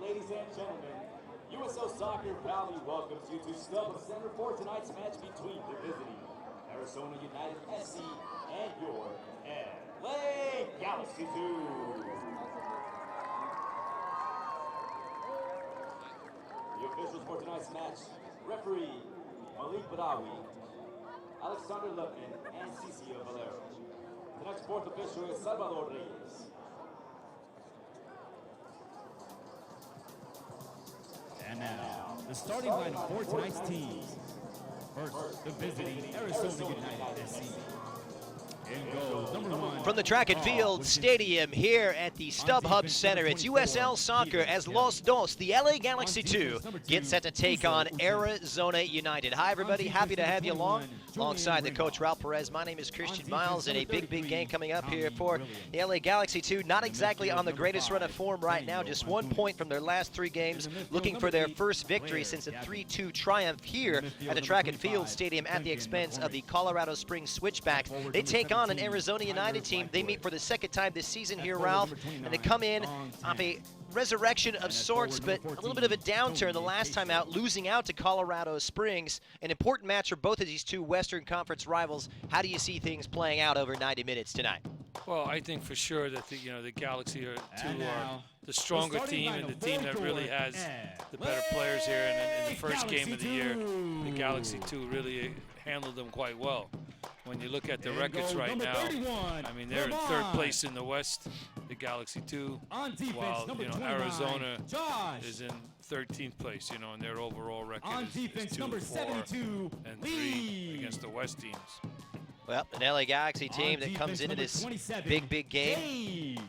ladies and gentlemen, USL Soccer proudly welcomes you to Stub Center for tonight's match between the visiting Arizona United SC and your LA Galaxy 2. The officials for tonight's match, referee Malik Badawi, Alexander Levin, and Cicia Valero. Tonight's fourth official is Salvador Reyes. And now, the starting lineup for tonight's teams. First, the visiting Arizona United SC. In goal, number 1. From the track and field stadium here at the StubHub Center, it's USL Soccer as Los Dos, the LA Galaxy 2, get set to take on Arizona United. Hi, everybody. Happy to have you along. Alongside the coach, Ralph Perez, my name is Christian Miles, and a big game coming up here for the LA Galaxy 2. Not exactly on the greatest run of form right now, just 1 point from their last 3 games, looking for their first victory since a 3-2 triumph here at the track and field stadium at the expense of the Colorado Springs Switchbacks. They take on an Arizona United team. They meet for the second time this season here, Ralph, and they come in off a resurrection of sorts, but a little bit of a downturn the last time out, losing out to Colorado Springs. An important match for both of these two Western Conference rivals. How do you see things playing out over 90 minutes tonight? Well, I think for sure that the Galaxy are the stronger team and the team that really has the better players here. And in the first game of the year, the Galaxy 2 really handled them quite well. When you look at the records right now, I mean, they're in 3rd place in the West, the Galaxy 2, while, Arizona is in 13th place, and their overall record is 2-4 and 3 against the West teams. Well, an LA Galaxy team that comes into this big game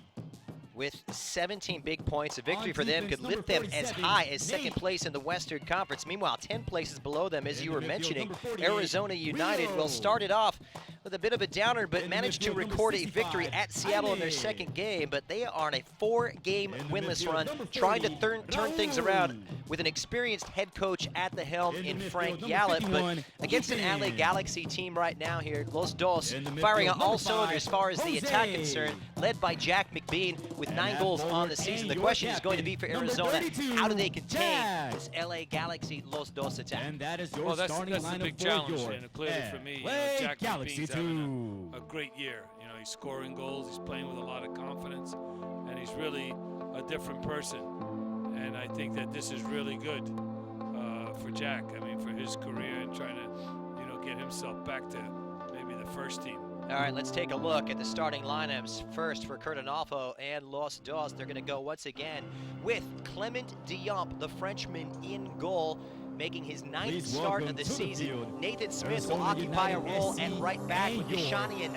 with 17 big points. A victory for them could lift them as high as 2nd place in the Western Conference. Meanwhile, 10 places below them, as you were mentioning, Arizona United will start it off with a bit of a downer, but managed to record a victory at Seattle in their 2nd game. But they are on a 4-game winless run, trying to turn things around with an experienced head coach at the helm in Frank Yallop. But against an LA Galaxy team right now here, Los Dos firing on all cylinders as far as the attack concerned, led by Jack McBean with 9 goals on the season. The question is going to be for Arizona, how do they contain this LA Galaxy Los Dos attack? And that is your Well, that's starting the lineup big for challenge, your and clearly for me, Jack McBean's having a great year. He's scoring goals, he's playing with a lot of confidence, and he's really a different person. And I think that this is really good for Jack. I mean, for his career and trying to, get himself back to maybe the first team. All right, let's take a look at the starting lineups. First for Kurt Onalfo and Los Dos. They're going to go once again with Clement Diop, the Frenchman, in goal, making his 9th start of the season. Nathan Smith will occupy a role at right back, with Yashanian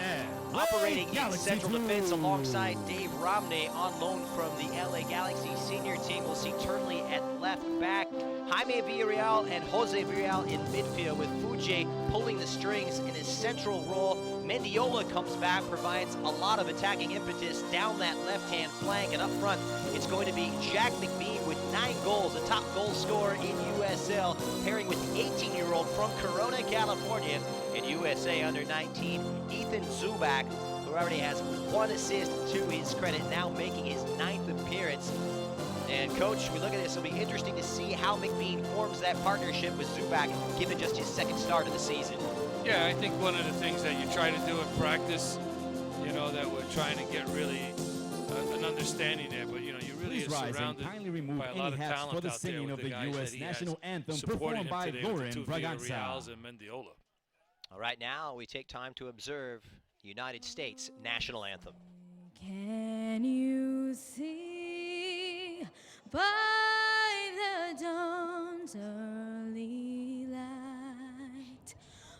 operating in central defense alongside Dave Romney on loan from the LA Galaxy senior team. We'll see Turnley at left back, Jaime Villarreal and Jose Villarreal in midfield, with Fuji pulling the strings in his central role. Mendiola comes back, provides a lot of attacking impetus down that left-hand flank, and up front, it's going to be Jack McBean with 9 goals, a top goal scorer in USL, pairing with the 18-year-old from Corona, California, in USA Under-19, Ethan Zubak, who already has 1 assist to his credit, now making his 9th appearance. And Coach, we look at this, it'll be interesting to see how McBean forms that partnership with Zubak, given just his 2nd start of the season. Yeah, I think one of the things that you try to do in practice, that we're trying to get really an understanding there, but you really are surrounded by a lot of talent out there with the guys that he national anthem supporting him by today, with the 2 Braganza. Villarreals and Mendiola. All right, now we take time to observe United States national anthem. Can you see by the dawn's early light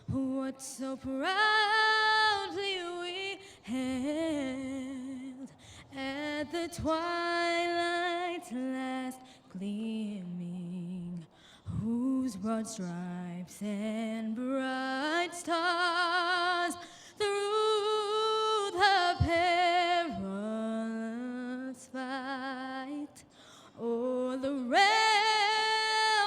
what so proudly we hailed at the twilight's last gleaming, whose broad stripes and bright stars through the perilous fight o'er the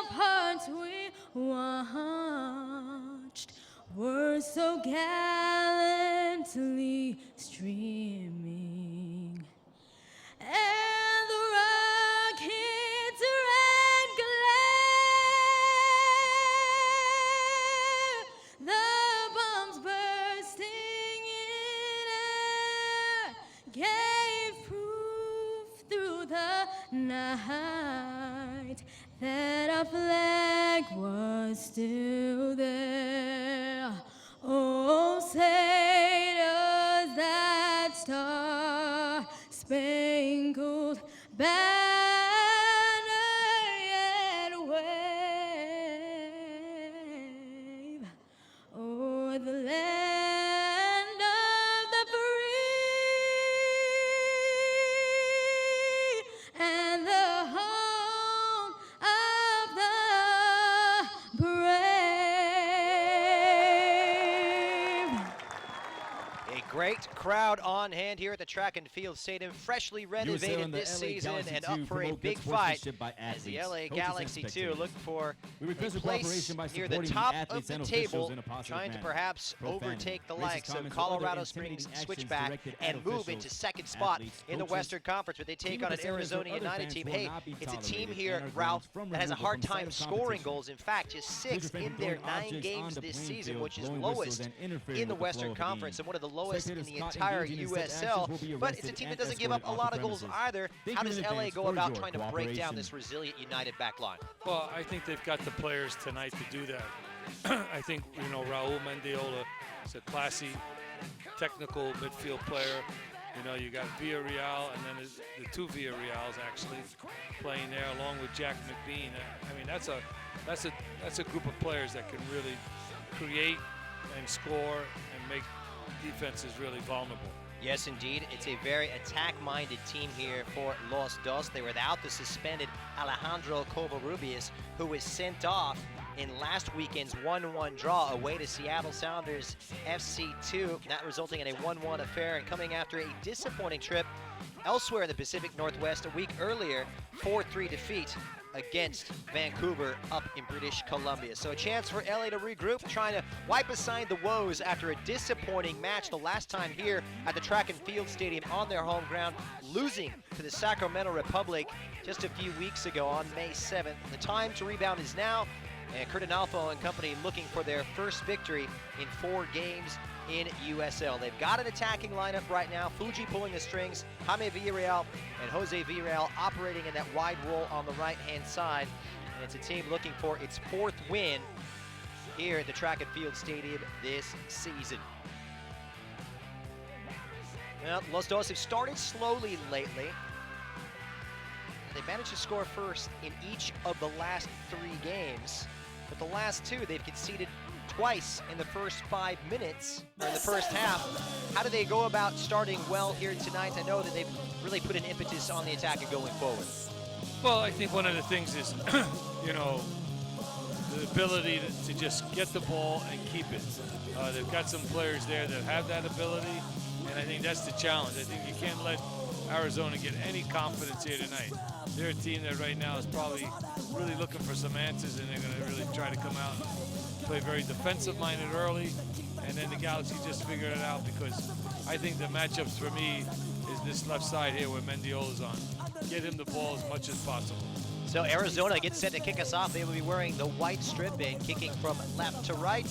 ramparts we watched were so gallantly streaming, and the rockets that our flag was still there. Oh, say does that star-spangled banner yet wave o'er the land of the free and the home of the brave. A great crowd on hand here at the Track and Field Stadium, freshly renovated this season and up for a big fight as the LA Galaxy 2 look for a place near the top of the table, trying to perhaps overtake the likes of Colorado Springs Switchback and move into second spot in the Western Conference, but they take on an Arizona United team. Hey, it's a team here, Ralph, that has a hard time scoring goals. In fact, just 6 in their 9 games this season, which is lowest in the Western Conference and one of the lowest in the entire USL, but it's a team that doesn't give up a lot of goals either. How does LA go about trying to break down this resilient United back line? Well, I think they've got the players tonight to do that. I think, you know, Raul Mendiola is a classy, technical midfield player. You know, you got Villarreal, and then the 2 Villarreals actually playing there, along with Jack McBean. I mean, that's a group of players that can really create and score and make defense is really vulnerable. Yes, indeed. It's a very attack-minded team here for Los Dos. They were without the suspended Alejandro Covarrubias, who was sent off in last weekend's 1-1 draw away to Seattle Sounders FC2, that resulting in a 1-1 affair and coming after a disappointing trip elsewhere in the Pacific Northwest a week earlier, 4-3 defeat against Vancouver up in British Columbia. So a chance for LA to regroup, trying to wipe aside the woes after a disappointing match the last time here at the Track and Field Stadium on their home ground, losing to the Sacramento Republic just a few weeks ago on May 7th. The time to rebound is now, and Kurt Analfo and company looking for their first victory in 4 games in USL. They've got an attacking lineup right now. Fuji pulling the strings, Jaime Villarreal and Jose Villarreal operating in that wide role on the right-hand side. And it's a team looking for its 4th win here at the Track and Field Stadium this season. Well, Los Dos have started slowly lately. They managed to score first in each of the last 3 games, but the last 2 they've conceded twice in the first 5 minutes, or in the first half. How do they go about starting well here tonight? I know that they've really put an impetus on the attack and going forward. Well, I think one of the things is, you know, the ability to just get the ball and keep it. They've got some players there that have that ability, and I think that's the challenge. I think you can't let Arizona get any confidence here tonight. They're a team that right now is probably really looking for some answers, and they're going to really try to come out and play very defensive-minded early, and then the Galaxy just figured it out, because I think the matchups for me is this left side here where Mendiola's on. Get him the ball as much as possible. So Arizona gets set to kick us off. They will be wearing the white strip and kicking from left to right.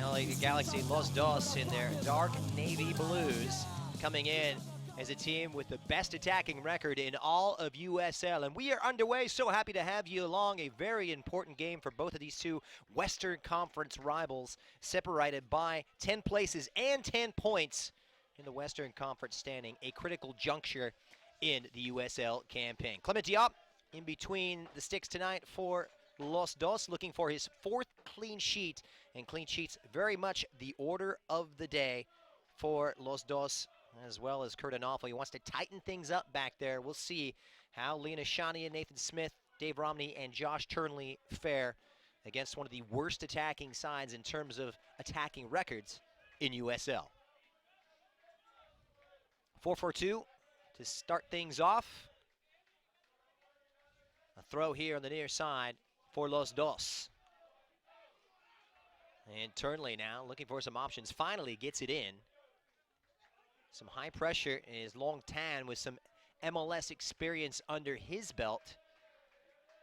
LA Galaxy Los Dos in their dark navy blues coming in as a team with the best attacking record in all of USL. And we are underway. So happy to have you along. A very important game for both of these 2 Western Conference rivals, separated by 10 places and 10 points in the Western Conference standing. A critical juncture in the USL campaign. Clement Diop in between the sticks tonight for Los Dos, looking for his 4th clean sheet. And clean sheets very much the order of the day for Los Dos, as well as Kurt Analfo. He wants to tighten things up back there. We'll see how Lena Shania, Nathan Smith, Dave Romney, and Josh Turnley fare against one of the worst attacking sides in terms of attacking records in USL. 4-4-2 to start things off. A throw here on the near side for Los Dos. And Turnley now looking for some options. Finally gets it in. Some high pressure is Long Tan with some MLS experience under his belt.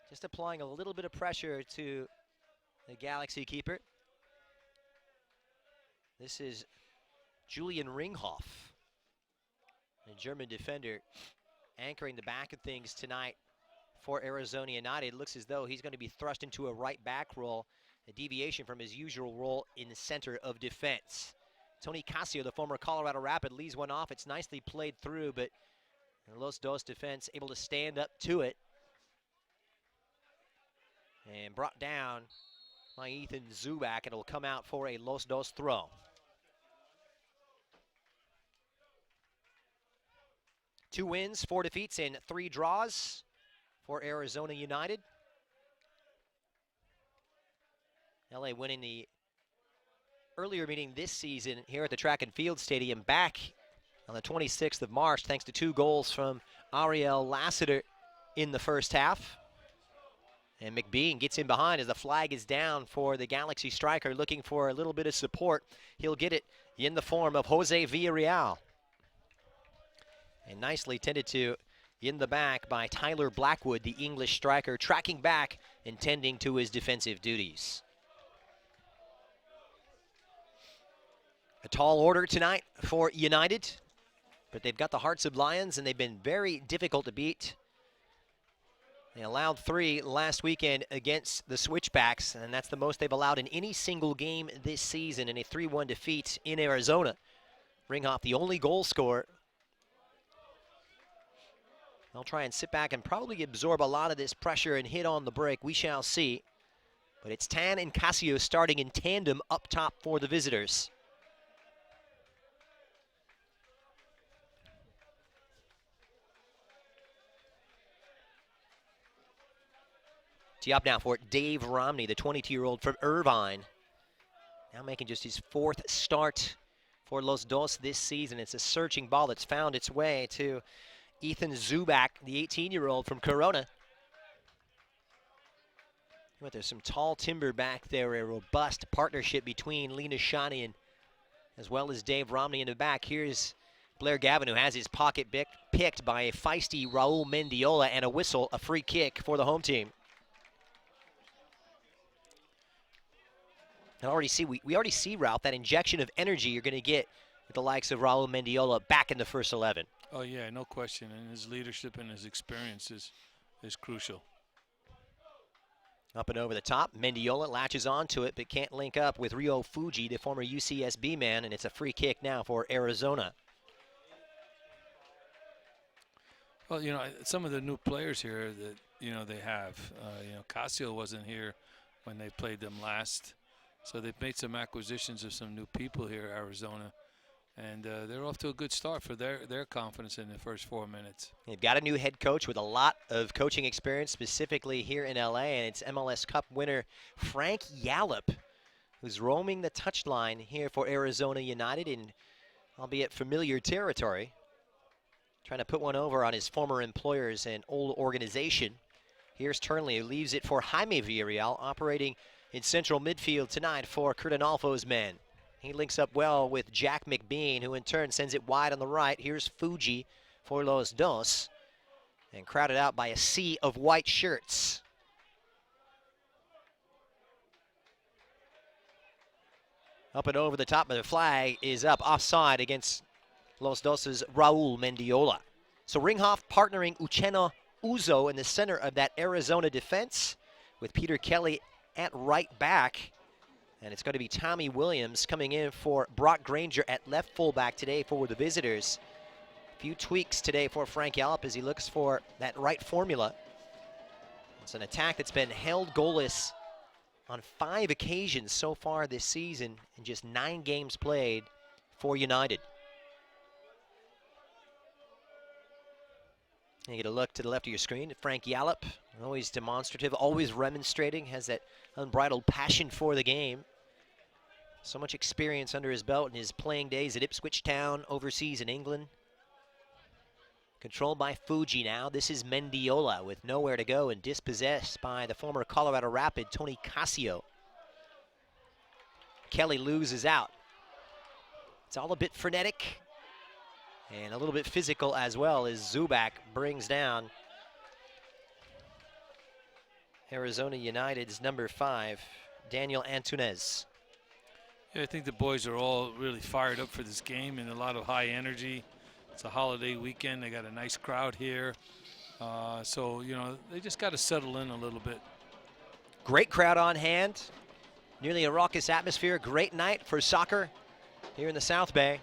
Just applying a little bit of pressure to the Galaxy keeper. This is Julian Ringhoff, a German defender, anchoring the back of things tonight for Arizona United. It looks as though he's going to be thrust into a right back role, a deviation from his usual role in the center of defense. Tony Casio, the former Colorado Rapid, leaves one off. It's nicely played through, but Los Dos defense able to stand up to it. And brought down by Ethan Zubak, and it'll come out for a Los Dos throw. Two wins, 4 defeats, and 3 draws for Arizona United. LA winning the earlier meeting this season here at the Track and Field Stadium back on the 26th of March, thanks to 2 goals from Ariel Lassiter in the first half. And McBean gets in behind as the flag is down for the Galaxy striker, looking for a little bit of support. He'll get it in the form of Jose Villarreal. And nicely tended to in the back by Tyler Blackwood, the English striker, tracking back and tending to his defensive duties. A tall order tonight for United, but they've got the hearts of lions, and they've been very difficult to beat. They allowed 3 last weekend against the Switchbacks, and that's the most they've allowed in any single game this season in a 3-1 defeat in Arizona. Ringhoff, the only goal scorer. They'll try and sit back and probably absorb a lot of this pressure and hit on the break. We shall see. But it's Tan and Casio starting in tandem up top for the visitors. Tee up now for Dave Romney, the 22-year-old from Irvine. Now making just his 4th start for Los Dos this season. It's a searching ball that's found its way to Ethan Zubak, the 18-year-old from Corona. But there's some tall timber back there, a robust partnership between Lena Shanian as well as Dave Romney in the back. Here's Blair Gavin, who has his pocket picked by a feisty Raul Mendiola, and a whistle, a free kick for the home team. We already see, Ralph, that injection of energy you're going to get with the likes of Raul Mendiola back in the first 11. Oh, yeah, no question. And his leadership and his experience is crucial. Up and over the top. Mendiola latches onto it, but can't link up with Rio Fuji, the former UCSB man, and it's a free kick now for Arizona. Well, you know, some of the new players here that, you know, they have. Casio wasn't here when they played them last. So they've made some acquisitions of some new people here, Arizona. And they're off to a good start for their confidence in the first 4 minutes. They've got a new head coach with a lot of coaching experience, specifically here in LA, and it's MLS Cup winner Frank Yallop, who's roaming the touchline here for Arizona United in, albeit familiar territory, trying to put one over on his former employers and old organization. Here's Turnley, who leaves it for Jaime Villarreal, operating in central midfield tonight for Kurt Analfo's men. He links up well with Jack McBean, who in turn sends it wide on the right. Here's Fuji for Los Dos, and crowded out by a sea of white shirts. Up and over the top, but the flag is up offside against Los Dos' Raul Mendiola. So Ringhoff partnering Uchenna Uzo in the center of that Arizona defense, with Peter Kelly at right back. And it's going to be Tommy Williams coming in for Brock Granger at left fullback today for the visitors. A few tweaks today for Frank Yallop as he looks for that right formula. It's an attack that's been held goalless on 5 occasions so far this season in just 9 games played for United. You get a look to the left of your screen at Frank Yallop, always demonstrative, always remonstrating, has that unbridled passion for the game. So much experience under his belt in his playing days at Ipswich Town, overseas in England. Controlled by Fuji now. This is Mendiola with nowhere to go and dispossessed by the former Colorado Rapid, Tony Casio. Kelly loses out. It's all a bit frenetic and a little bit physical as well, as Zubak brings down Arizona United's number 5, Daniel Antunes. Yeah, I think the boys are all really fired up for this game and a lot of high energy. It's a holiday weekend. They got a nice crowd here. So, you know, they just got to settle in a little bit. Great crowd on hand. Nearly a raucous atmosphere. Great night for soccer here in the South Bay.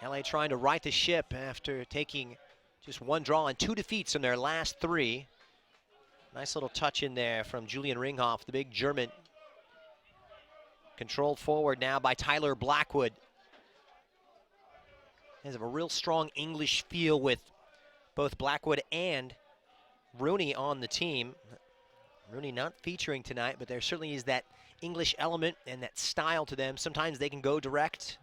LA trying to right the ship after taking just one draw and 2 defeats in their last 3. Nice little touch in there from Julian Ringhoff, the big German. Controlled forward now by Tyler Blackwood. He has a real strong English feel with both Blackwood and Rooney on the team. Rooney not featuring tonight, but there certainly is that English element and that style to them. Sometimes they can go direct.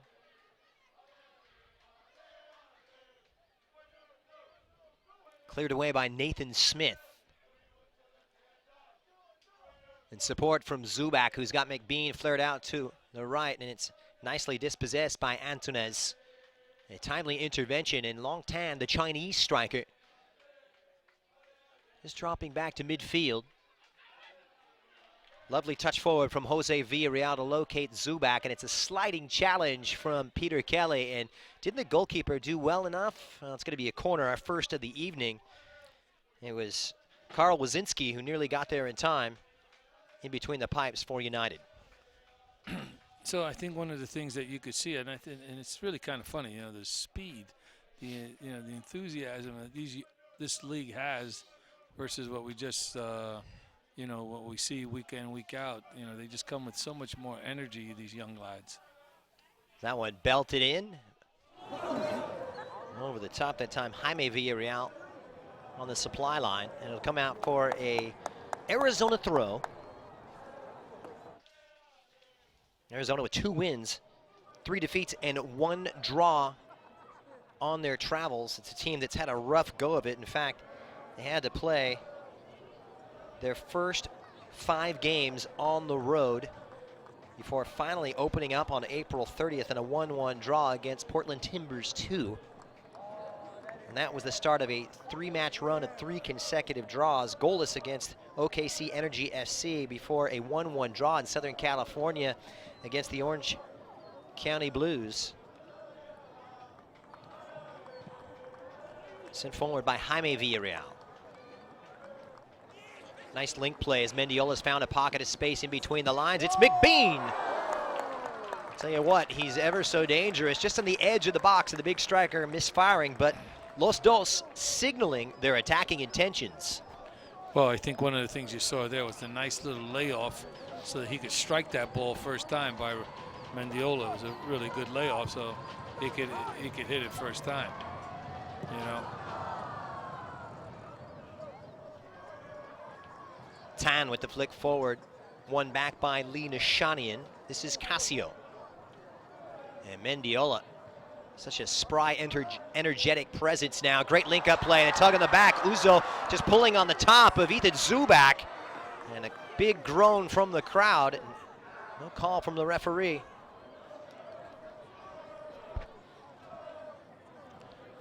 Cleared away by Nathan Smith. And support from Zubak, who's got McBean flared out to the right, and it's nicely dispossessed by Antunes. A timely intervention, and Long Tan, the Chinese striker, is dropping back to midfield. Lovely touch forward from Jose Villarreal to locate Zubak, and it's a sliding challenge from Peter Kelly. And didn't the goalkeeper do well enough? Well, it's going to be a corner, our first of the evening. It was Karl Wazinski who nearly got there in time, in between the pipes for United. So I think one of the things that you could see, and it's really kind of funny, you know, the speed, the enthusiasm that this league has versus what we just, you know, what we see week in, week out. You know, they just come with so much more energy, these young lads. That one belted in. Over the top that time, Jaime Villarreal on the supply line, and it'll come out for a Arizona throw. Arizona with 2 wins, 3 defeats, and 1 draw on their travels. It's a team that's had a rough go of it. In fact, they had to play their first 5 games on the road before finally opening up on April 30th in a 1-1 draw against Portland Timbers 2. And that was the start of a 3-match run of 3 consecutive draws, goalless against OKC Energy FC before a 1-1 draw in Southern California against the Orange County Blues. Sent forward by Jaime Villarreal. Nice link play as Mendiola's found a pocket of space in between the lines. It's McBean. I'll tell you what, he's ever so dangerous, just on the edge of the box, and the big striker misfiring, but Los Dos signaling their attacking intentions. Well, I think one of the things you saw there was the nice little layoff so that he could strike that ball first time by Mendiola. It was a really good layoff, so he could hit it first time, you know. Tan with the flick forward, won back by Lee Nishanian. This is Casio. And Mendiola, such a spry, energetic presence now. Great link-up play and a tug on the back. Uzo just pulling on the top of Ethan Zubak. And a big groan from the crowd. No call from the referee.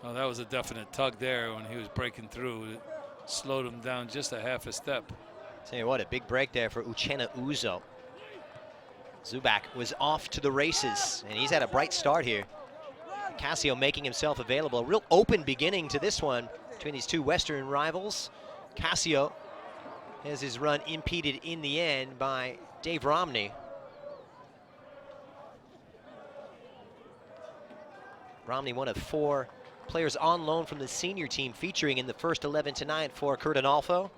Well, that was a definite tug there when he was breaking through. It slowed him down just a half a step. Tell you what, a big break there for Uchenna Uzo. Zubak was off to the races, and he's had a bright start here. Casio making himself available. A real open beginning to this one between these 2 Western rivals. Casio has his run impeded in the end by Dave Romney. Romney, one of 4 players on loan from the senior team, featuring in the first 11 tonight for Kurt Analfo.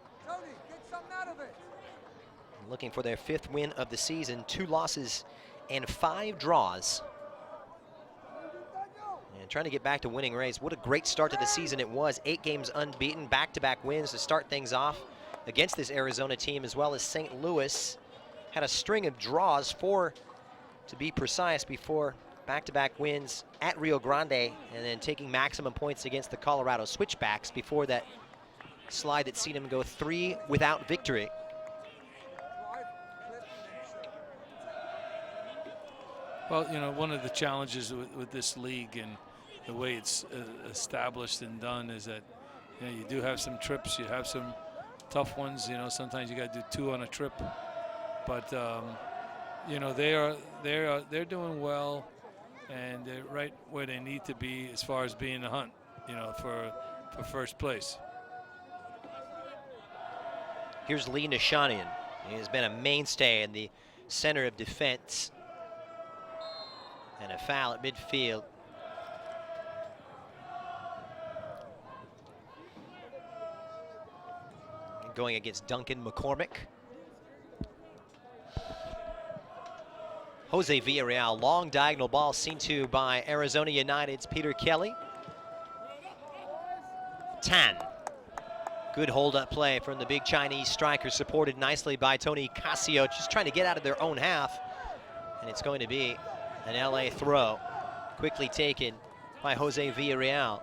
Looking for their 5th win of the season, 2 losses and 5 draws. And trying to get back to winning ways. What a great start to the season it was. 8 games unbeaten, back-to-back wins to start things off against this Arizona team, as well as St. Louis. Had a string of draws, 4 to be precise, before back-to-back wins at Rio Grande, and then taking maximum points against the Colorado Switchbacks before that slide that seen him go 3 without victory. Well, you know, one of the challenges with this league and the way it's established and done is that, you know, you do have some trips, you have some tough ones. You know, sometimes you got to do 2 on a trip, but you know, they're doing well, and they're right where they need to be as far as being the hunt, you know, for for first place. Here's Lee Nishanian. He has been a mainstay in the center of defense. And a foul at midfield. Going against Duncan McCormick. Jose Villarreal, long diagonal ball seen to by Arizona United's Peter Kelly. Tan. Good hold-up play from the big Chinese striker, supported nicely by Tony Casio, just trying to get out of their own half. And it's going to be an LA throw, quickly taken by Jose Villarreal.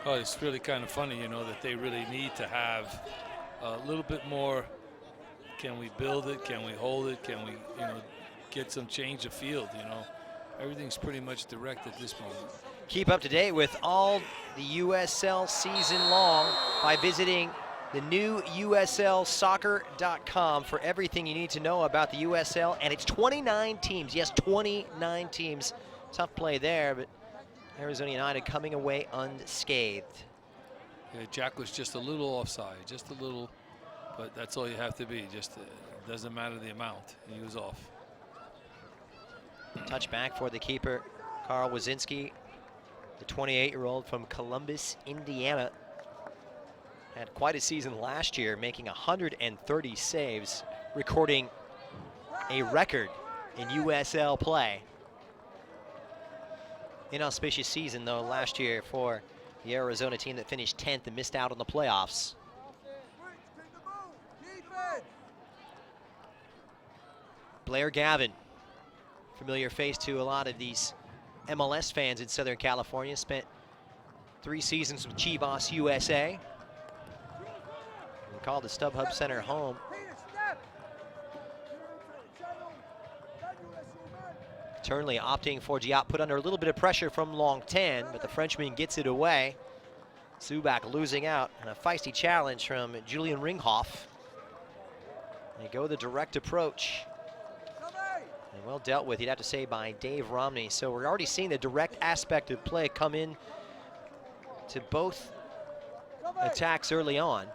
Oh, it's really kind of funny, you know, that they really need to have a little bit more. Can we build it? Can we hold it? Can we, you know, get some change of field, you know? Everything's pretty much direct at this moment. Keep up to date with all the USL season long by visiting the new USLsoccer.com for everything you need to know about the USL. And it's 29 teams. Yes, 29 teams. Tough play there, but Arizona United coming away unscathed. Yeah, Jack was just a little offside, just a little, but that's all you have to be. Just doesn't matter the amount. He was off. Touchback for the keeper, Carl Wazinski, the 28-year-old from Columbus, Indiana. Had quite a season last year, making 130 saves, recording a record in USL play. Inauspicious season, though, last year for the Arizona team that finished 10th and missed out on the playoffs. Blair Gavin, familiar face to a lot of these MLS fans in Southern California, spent 3 seasons with Chivas USA. And called the StubHub Center home. Turnley opting for Diop, put under a little bit of pressure from Long Tan, but the Frenchman gets it away. Zubac losing out, and a feisty challenge from Julian Ringhoff. They go the direct approach. And well dealt with, you'd have to say, by Dave Romney. So we're already seeing the direct aspect of play come in to both attacks early on.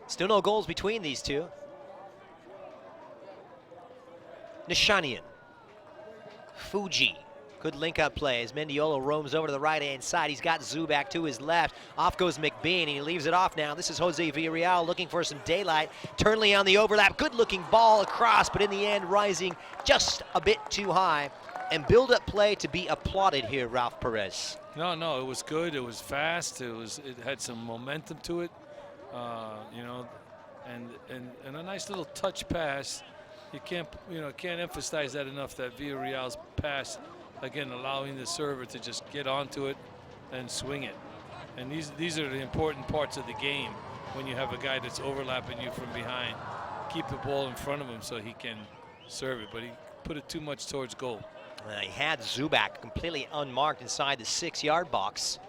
Still no goals between these two. Nishanian. Fuji. Good link-up play as Mendiola roams over to the right-hand side. He's got Zubac to his left. Off goes McBean, and he leaves it off now. This is Jose Villarreal looking for some daylight. Turnley on the overlap. Good-looking ball across, but in the end, rising just a bit too high. And build-up play to be applauded here, Ralph Perez. No, it was good. It was fast. It had some momentum to it, you know, and a nice little touch pass. You can't emphasize that enough, that Villarreal's pass, again, allowing the server to just get onto it and swing it. And these are the important parts of the game when you have a guy that's overlapping you from behind. Keep the ball in front of him so he can serve it, but he put it too much towards goal. He had Zubac completely unmarked inside the 6-yard box.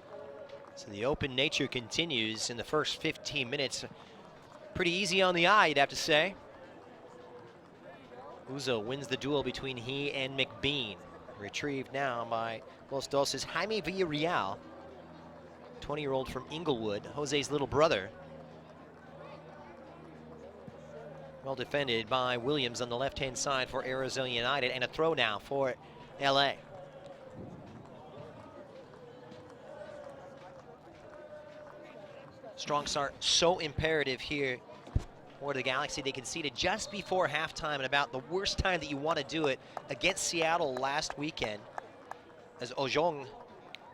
So the open nature continues in the first 15 minutes. Pretty easy on the eye, you'd have to say. Uzo wins the duel between he and McBean. Retrieved now by Los Dos' Jaime Villarreal, 20-year-old from Inglewood, Jose's little brother. Well defended by Williams on the left-hand side for Arizona United, and a throw now for LA. Strong start, so imperative here for the Galaxy. They conceded just before halftime, and about the worst time that you want to do it, against Seattle last weekend, as Ojong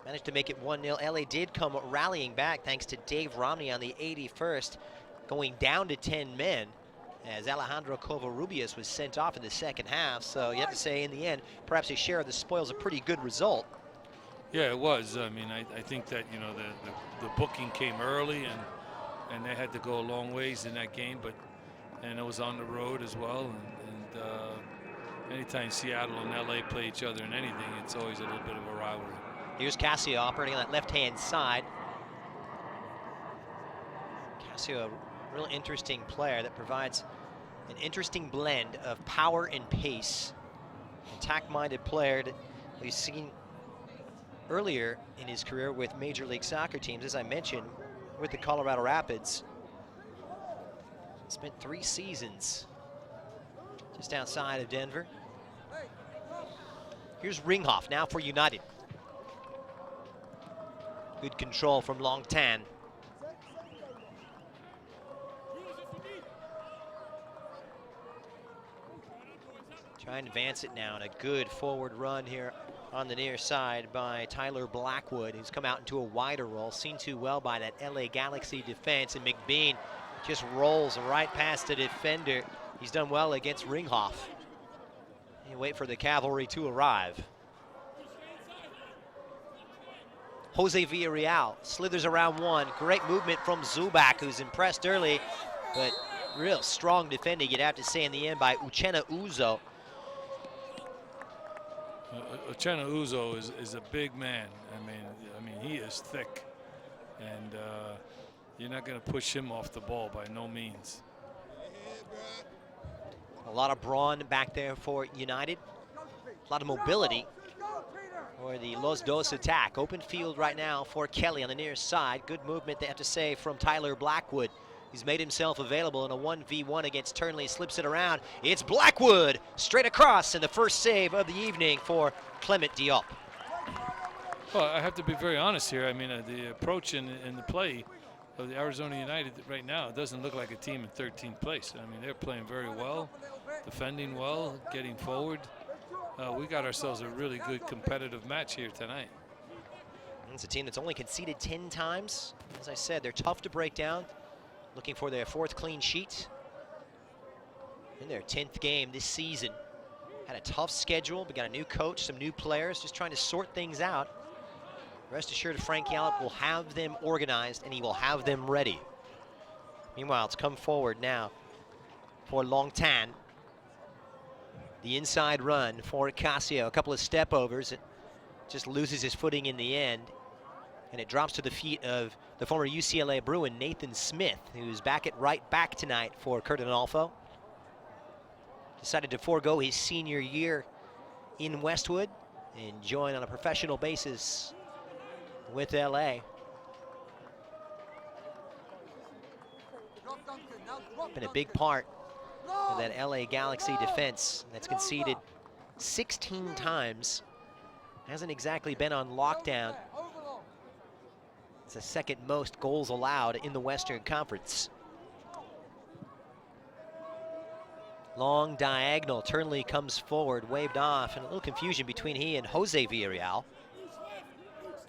managed to make it 1-0. LA did come rallying back thanks to Dave Romney on the 81st, going down to 10 men as Alejandro Covarrubias was sent off in the second half. So you have to say, in the end, perhaps a share of the spoils a pretty good result. Yeah, it was. I mean, I think that, you know, the booking came early, and they had to go a long ways in that game, and it was on the road as well. And anytime Seattle and LA play each other in anything, it's always a little bit of a rivalry. Here's Casio operating on that left-hand side. Casio, a real interesting player that provides An interesting blend of power and pace. Attack-minded player that we've seen earlier in his career with Major League Soccer teams, as I mentioned, with the Colorado Rapids. Spent 3 seasons just outside of Denver. Here's Ringhoff now for United. Good control from Long Tan. Try and advance it now, and a good forward run here on the near side by Tyler Blackwood, who's come out into a wider role, seen too well by that LA Galaxy defense, and McBean just rolls right past the defender. He's done well against Ringhoff. You wait for the cavalry to arrive. Jose Villarreal slithers around one. Great movement from Zubac, who's impressed early, but real strong defending, you'd have to say, in the end by Uchenna Uzo. Uchenna Uzo is a big man. I mean, he is thick, and you're not going to push him off the ball by no means. A lot of brawn back there for United. A lot of mobility for the Los Dos attack. Open field right now for Kelly on the near side. Good movement, they have to say, from Tyler Blackwood. He's made himself available in a 1v1 against Turnley, slips it around. It's Blackwood straight across, and the first save of the evening for Clement Diop. Well, I have to be very honest here. I mean, the approach and the play of the Arizona United right now doesn't look like a team in 13th place. I mean, they're playing very well, defending well, getting forward. We got ourselves a really good competitive match here tonight. It's a team that's only conceded 10 times. As I said, they're tough to break down. Looking for their 4th clean sheet in their 10th game this season. Had a tough schedule, but got a new coach, some new players, just trying to sort things out. Rest assured, Frank Yallop will have them organized, and he will have them ready. Meanwhile, it's come forward now for Long Tan. The inside run for Casio, a couple of step overs. It just loses his footing in the end, and it drops to the feet of the former UCLA Bruin, Nathan Smith, who's back at right back tonight for Kurt Analfo. Decided to forego his senior year in Westwood and join on a professional basis with LA. Been a big part of that LA Galaxy defense that's conceded 16 times. Hasn't exactly been on lockdown. It's the 2nd most goals allowed in the Western Conference. Long diagonal, Turnley comes forward, waved off, and a little confusion between he and Jose Villarreal.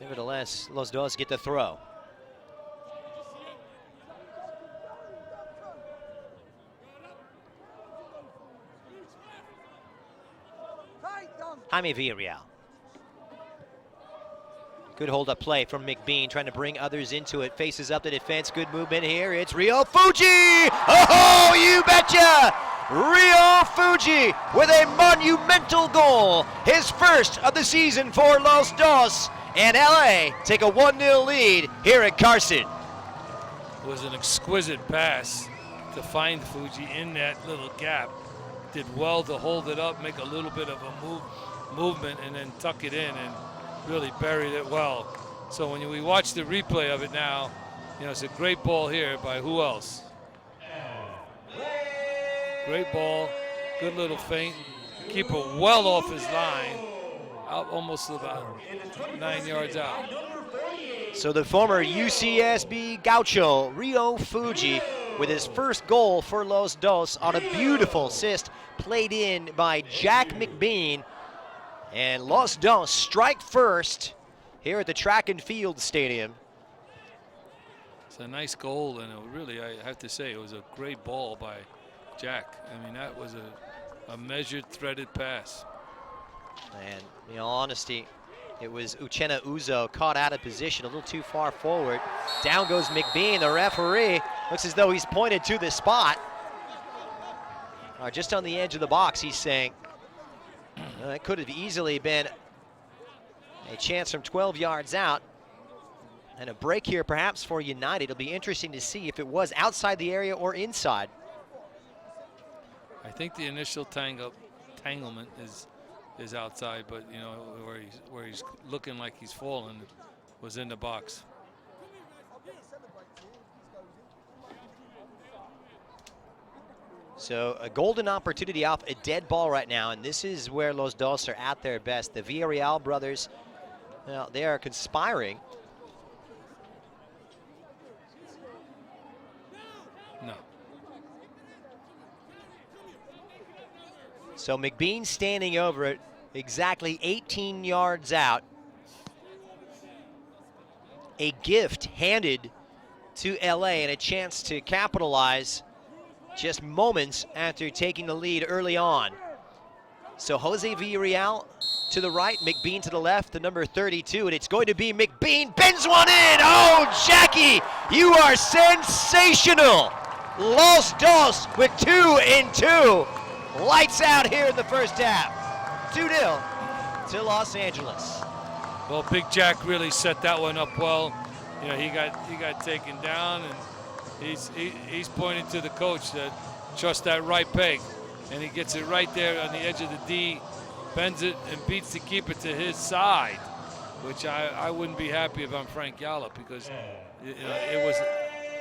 Nevertheless, Los Dos get the throw. Jaime Villarreal. Good hold-up play from McBean, trying to bring others into it. Faces up the defense. Good movement here. It's Rio Fuji! Oh, you betcha! Rio Fuji with a monumental goal. His first of the season for Los Dos. And LA take a 1-0 lead here at Carson. It was an exquisite pass to find Fuji in that little gap. Did well to hold it up, make a little bit of a movement, and then tuck it in and really buried it well. So when we watch the replay of it now, you know, it's a great ball here by who else? Great ball, good little feint. Keeper well off his line, out almost about 9 yards out. So the former UCSB Gaucho, Rio Fuji, with his first goal for Los Dos on a beautiful assist played in by Jack McBean. And Los Dos strike first here at the Track and Field Stadium. It's a nice goal, and really, I have to say, it was a great ball by Jack. I mean, that was a measured, threaded pass. And in all honesty, it was Uchenna Uzo caught out of position a little too far forward. Down goes McBean, the referee. Looks as though he's pointed to the spot. Just on the edge of the box, he's saying. That could have easily been a chance from 12 yards out. And a break here perhaps for United. It'll be interesting to see if it was outside the area or inside. think the initial tanglement is outside, but you know where he's looking like he's falling was in the box. So a golden opportunity off a dead ball right now, and this is where Los Dos are at their best. The Villarreal brothers, well, they are conspiring. No. So McBean standing over it, exactly 18 yards out. A gift handed to LA and a chance to capitalize just moments after taking the lead early on. So Jose Villarreal to the right, McBean to the left, the number 32, and it's going to be McBean, bends one in. Oh, Jackie, you are sensational. Los Dos with 2 and 2. Lights out here in the first half. 2-0 to Los Angeles. Well, Big Jack really set that one up well. You know, he got taken down, and he's pointing to the coach that trust that right peg, and he gets it right there on the edge of the D, bends it and beats the keeper to his side, which I wouldn't be happy if I'm Frank Yallop, because you know,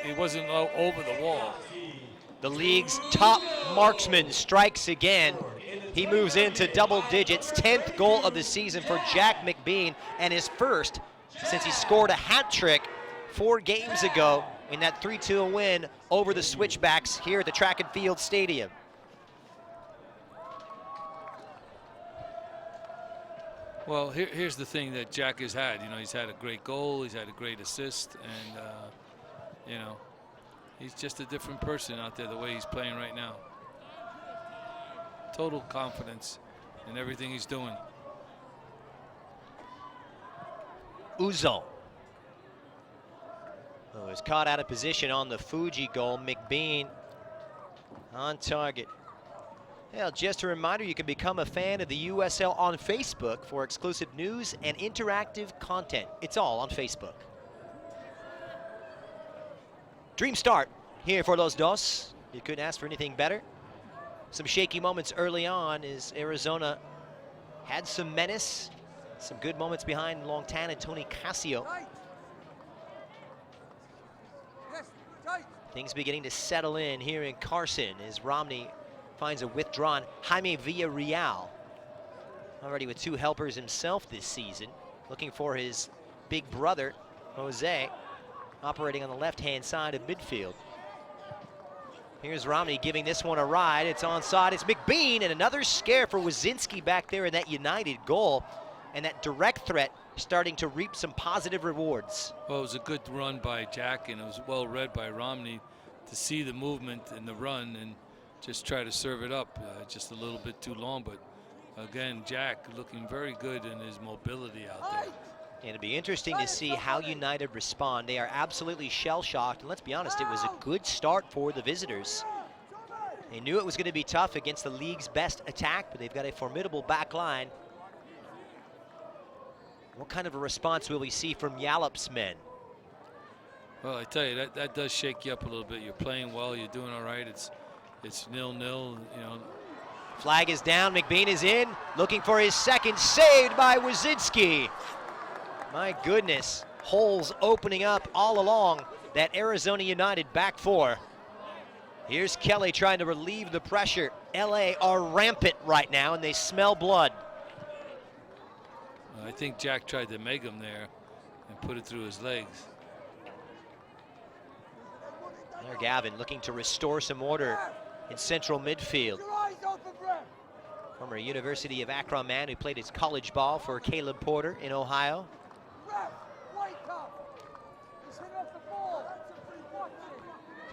it wasn't over the wall. The league's top marksman strikes again. He moves into double digits, 10th goal of the season for Jack McBean, and his first since he scored a hat trick 4 games ago in that 3-2 win over the Switchbacks here at the Track and Field Stadium. Well, here's the thing that Jack has had. You know, he's had a great goal, he's had a great assist, and you know, he's just a different person out there the way he's playing right now. Total confidence in everything he's doing. Uzo. Oh, was caught out of position on the Fuji goal. McBean on target. Well, just a reminder, you can become a fan of the USL on Facebook for exclusive news and interactive content. It's all on Facebook. Dream start here for Los Dos. You couldn't ask for anything better. Some shaky moments early on as Arizona had some menace. Some good moments behind Longtan and Tony Casio. Things beginning to settle in here in Carson as Romney finds a withdrawn Jaime Villarreal. Already with 2 helpers himself this season. Looking for his big brother, Jose, operating on the left-hand side of midfield. Here's Romney giving this one a ride. It's onside. It's McBean, and another scare for Wazinski back there in that United goal. And that direct threat starting to reap some positive rewards. Well, it was a good run by Jack, and it was well read by Romney to see the movement and the run and just try to serve it up. Just a little bit too long, but again, Jack looking very good in his mobility out there. And it'll be interesting to see how United respond. They are absolutely shell-shocked, and let's be honest, it was a good start for the visitors. They knew it was going to be tough against the league's best attack, but they've got a formidable back line. What kind of a response will we see from Yallop's men? Well, I tell you, that does shake you up a little bit. You're playing well, you're doing all right. It's 0-0, you know. Flag is down, McBean is in, looking for his second, saved by Wazinski. My goodness, holes opening up all along that Arizona United back 4. Here's Kelly trying to relieve the pressure. LA are rampant right now, and they smell blood. I think Jack tried to make him there and put it through his legs. There Gavin looking to restore some order in central midfield. Former University of Akron man who played his college ball for Caleb Porter in Ohio.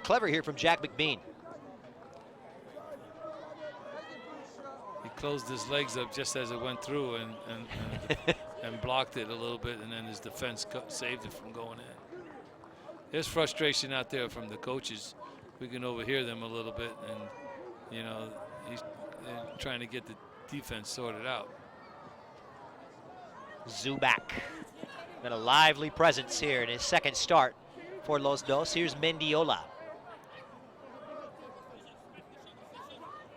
Clever here from Jack McBean. He closed his legs up just as it went through and blocked it a little bit, and then his defense saved it from going in. There's frustration out there from the coaches. We can overhear them a little bit, and you know, they're trying to get the defense sorted out. Zubac got a lively presence here in his second start for Los Dos. Here's Mendiola.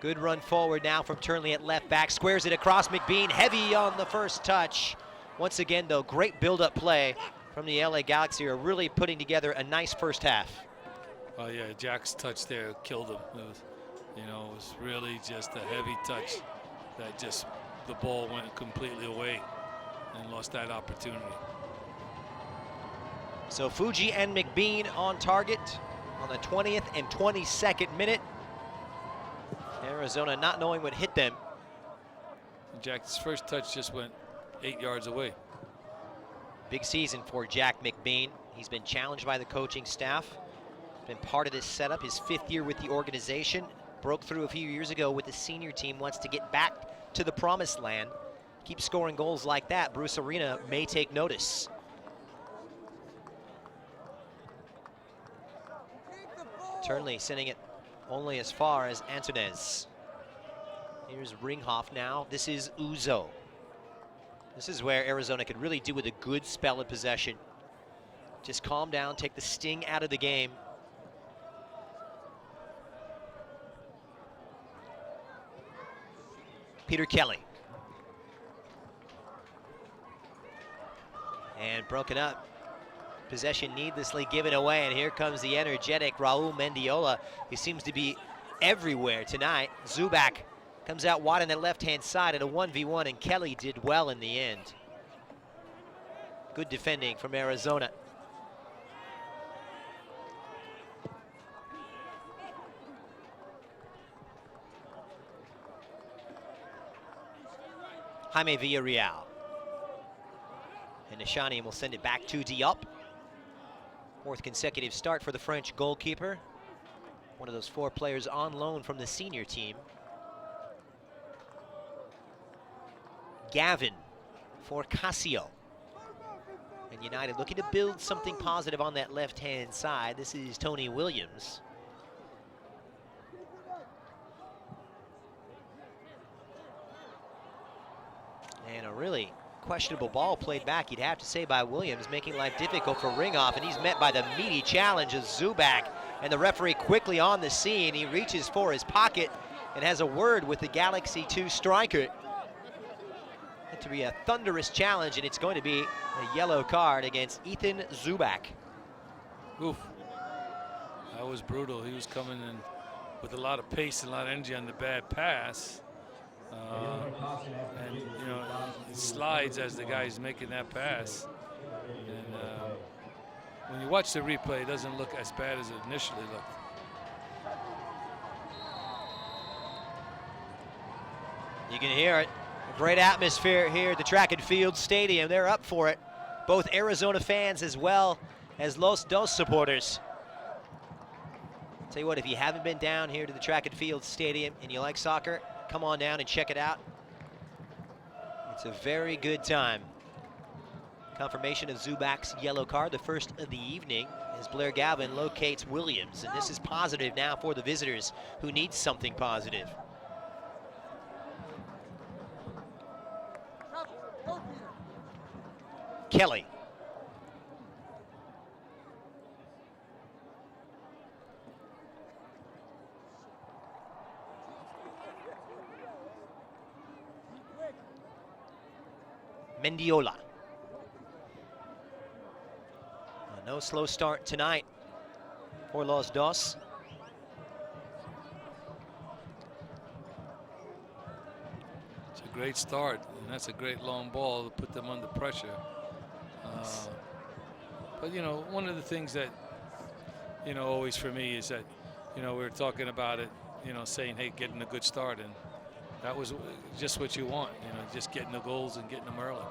Good run forward now from Turnley at left back. Squares it across McBean. Heavy on the first touch. Once again, though, great build-up play from the LA Galaxy are really putting together a nice first half. Oh, yeah, Jack's touch there killed him. It was, it was really just a heavy touch that just the ball went completely away and lost that opportunity. So Fuji and McBean on target on the 20th and 22nd minute. Arizona not knowing what hit them. Jack's first touch just went 8 yards away. Big season for Jack McBean. He's been challenged by the coaching staff. Been part of this setup, his 5th year with the organization. Broke through a few years ago with the senior team, wants to get back to the promised land. Keep scoring goals like that, Bruce Arena may take notice. Turnley sending it only as far as Antunes. Here's Ringhoff now. This is Uzo. This is where Arizona could really do with a good spell of possession. Just calm down, take the sting out of the game. Peter Kelly. And broken up. Possession needlessly given away, and here comes the energetic Raul Mendiola. He seems to be everywhere tonight. Zubac comes out wide on the left-hand side at a 1v1, and Kelly did well in the end. Good defending from Arizona. Jaime Villarreal. And Nishani will send it back to Diop. 4th consecutive start for the French goalkeeper. One of those 4 players on loan from the senior team. Gavin for Casio. And United looking to build something positive on that left-hand side. This is Tony Williams. And a really questionable ball played back, you'd have to say, by Williams, making life difficult for Ringhoff, and he's met by the meaty challenge of Zubac, and the referee quickly on the scene. He reaches for his pocket and has a word with the Galaxy 2 striker. It to be a thunderous challenge, and it's going to be a yellow card against Ethan Zubac. Oof. That was brutal. He was coming in with a lot of pace and a lot of energy on the bad pass. And it slides as the guy's making that pass. And when you watch the replay, it doesn't look as bad as it initially looked. You can hear it. A great atmosphere here at the Track and Field Stadium. They're up for it. Both Arizona fans as well as Los Dos supporters. Tell you what, if you haven't been down here to the Track and Field Stadium and you like soccer, come on down and check it out. It's a very good time. Confirmation of Zubac's yellow card, the first of the evening, as Blair Gavin locates Williams. And this is positive now for the visitors who need something positive. Kelly. Mendiola. No slow start tonight for Los Dos. It's a great start, and that's a great long ball to put them under pressure. But one of the things that always for me is that we were talking about it, saying, hey, getting a good start, and that was just what you want, just getting the goals and getting them early.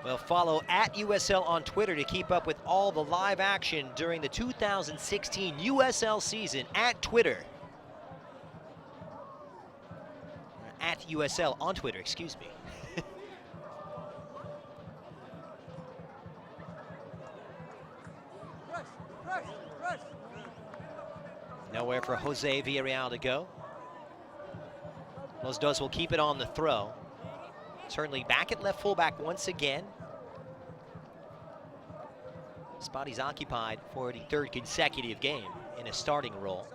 Well, follow @USL on Twitter to keep up with all the live action during the 2016 USL season at Twitter. @USL on Twitter, excuse me. Nowhere for Jose Villarreal to go. Los Dos will keep it on the throw. Turnley back at left fullback once again. Spot he's occupied for the 3rd consecutive game in a starting role.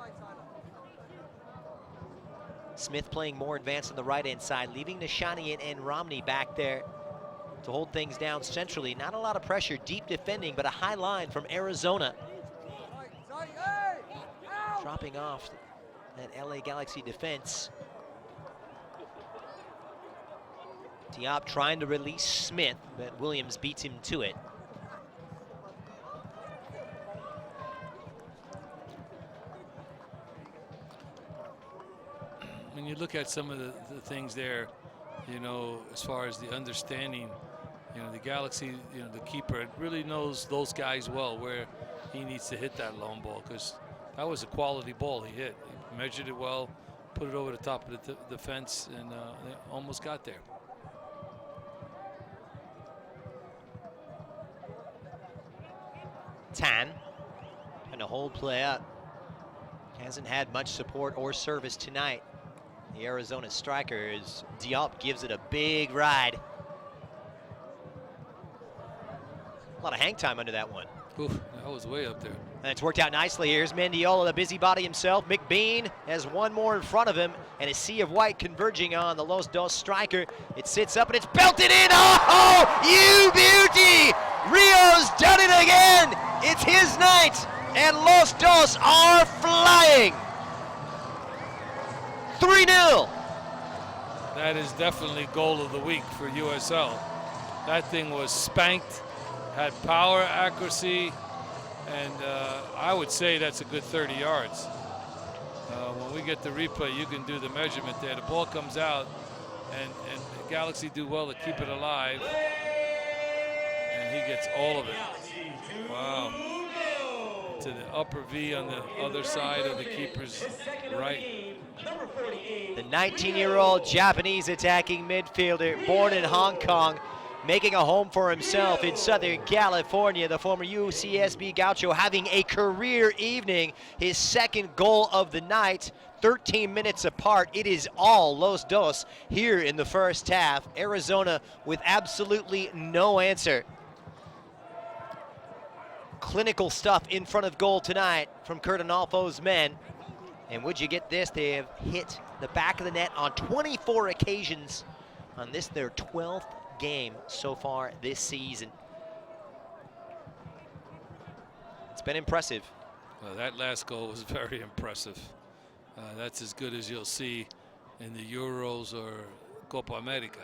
Smith playing more advanced on the right-hand side, leaving Nishani and Romney back there to hold things down centrally. Not a lot of pressure, deep defending, but a high line from Arizona. Dropping off that LA Galaxy defense. Diop trying to release Smith, but Williams beats him to it. When you look at some of the things there, you know, as far as the understanding, you know, the Galaxy, you know, the keeper really knows those guys well where he needs to hit that long ball, because that was a quality ball he hit. He measured it well, put it over the top of the fence, and they almost got there. Tan trying to hold play up. Hasn't had much support or service tonight. The Arizona striker, as Diop gives it a big ride. A lot of hang time under that one. Oof, that was way up there. And it's worked out nicely. Here's Mendiola, the busybody himself. McBean has one more in front of him, and a sea of white converging on the Los Dos striker. It sits up and it's belted in. Oh, you beauty! Rio's done it again. It's his night, and Los Dos are flying. 3-0. That is definitely goal of the week for USL. That thing was spanked, had power, accuracy, and I would say that's a good 30 yards. When we get the replay, you can do the measurement there. The ball comes out, and the Galaxy do well to keep it alive, and he gets all of it. Wow. To the upper V on the other side of the keeper's right. The 19-year-old Japanese attacking midfielder, born in Hong Kong, making a home for himself in Southern California. The former UCSB Gaucho having a career evening, his second goal of the night, 13 minutes apart. It is all Los Dos here in the first half. Arizona with absolutely no answer. Clinical stuff in front of goal tonight from Kurt Onalfo's men. And would you get this? They have hit the back of the net on 24 occasions on this, their 12th game so far this season. It's been impressive. Well, that last goal was very impressive. That's as good as you'll see in the Euros or Copa America.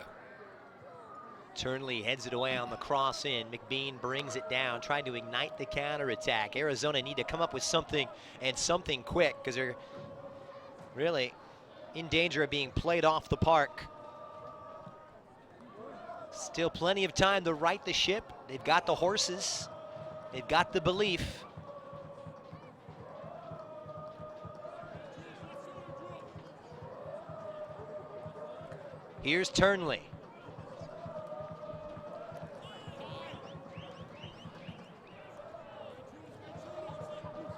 Turnley heads it away on the cross in. McBean brings it down, trying to ignite the counterattack. Arizona need to come up with something, and something quick, because they're really in danger of being played off the park. Still plenty of time to right the ship. They've got the horses. They've got the belief. Here's Turnley.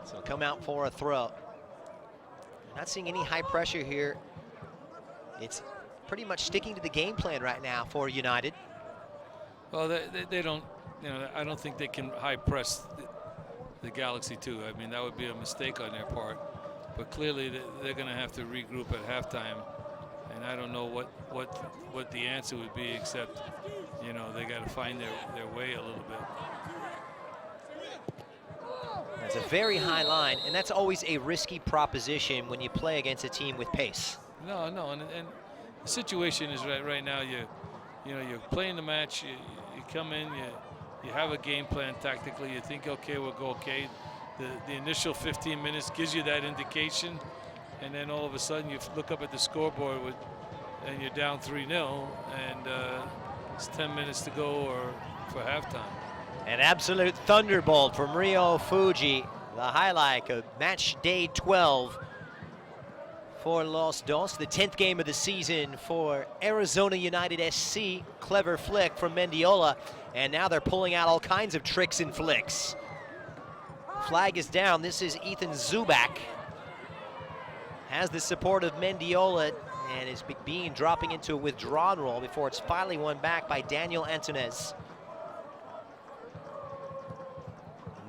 So come out for a throw. Not seeing any high pressure here. It's pretty much sticking to the game plan right now for United. Well, they don't, you know, I don't think they can high press the Galaxy too. I mean, that would be a mistake on their part. But clearly they're going to have to regroup at halftime. And I don't know what the answer would be, except, you know, they got to find their way a little bit. That's a very high line, and that's always a risky proposition when you play against a team with pace. No, and the situation is right now. You know, you're playing the match. You come in. You have a game plan tactically. You think, okay, we'll go okay. The initial 15 minutes gives you that indication, and then all of a sudden you look up at the scoreboard and you're down 3-0, and it's 10 minutes to go or for halftime. An absolute thunderbolt from Rio Fuji, the highlight of match day 12 for Los Dos, the 10th game of the season for Arizona United SC. Clever flick from Mendiola, and now they're pulling out all kinds of tricks and flicks. Flag is down. This is Ethan Zubak. Has the support of Mendiola, and is McBean dropping into a withdrawn role before it's finally won back by Daniel Antunes.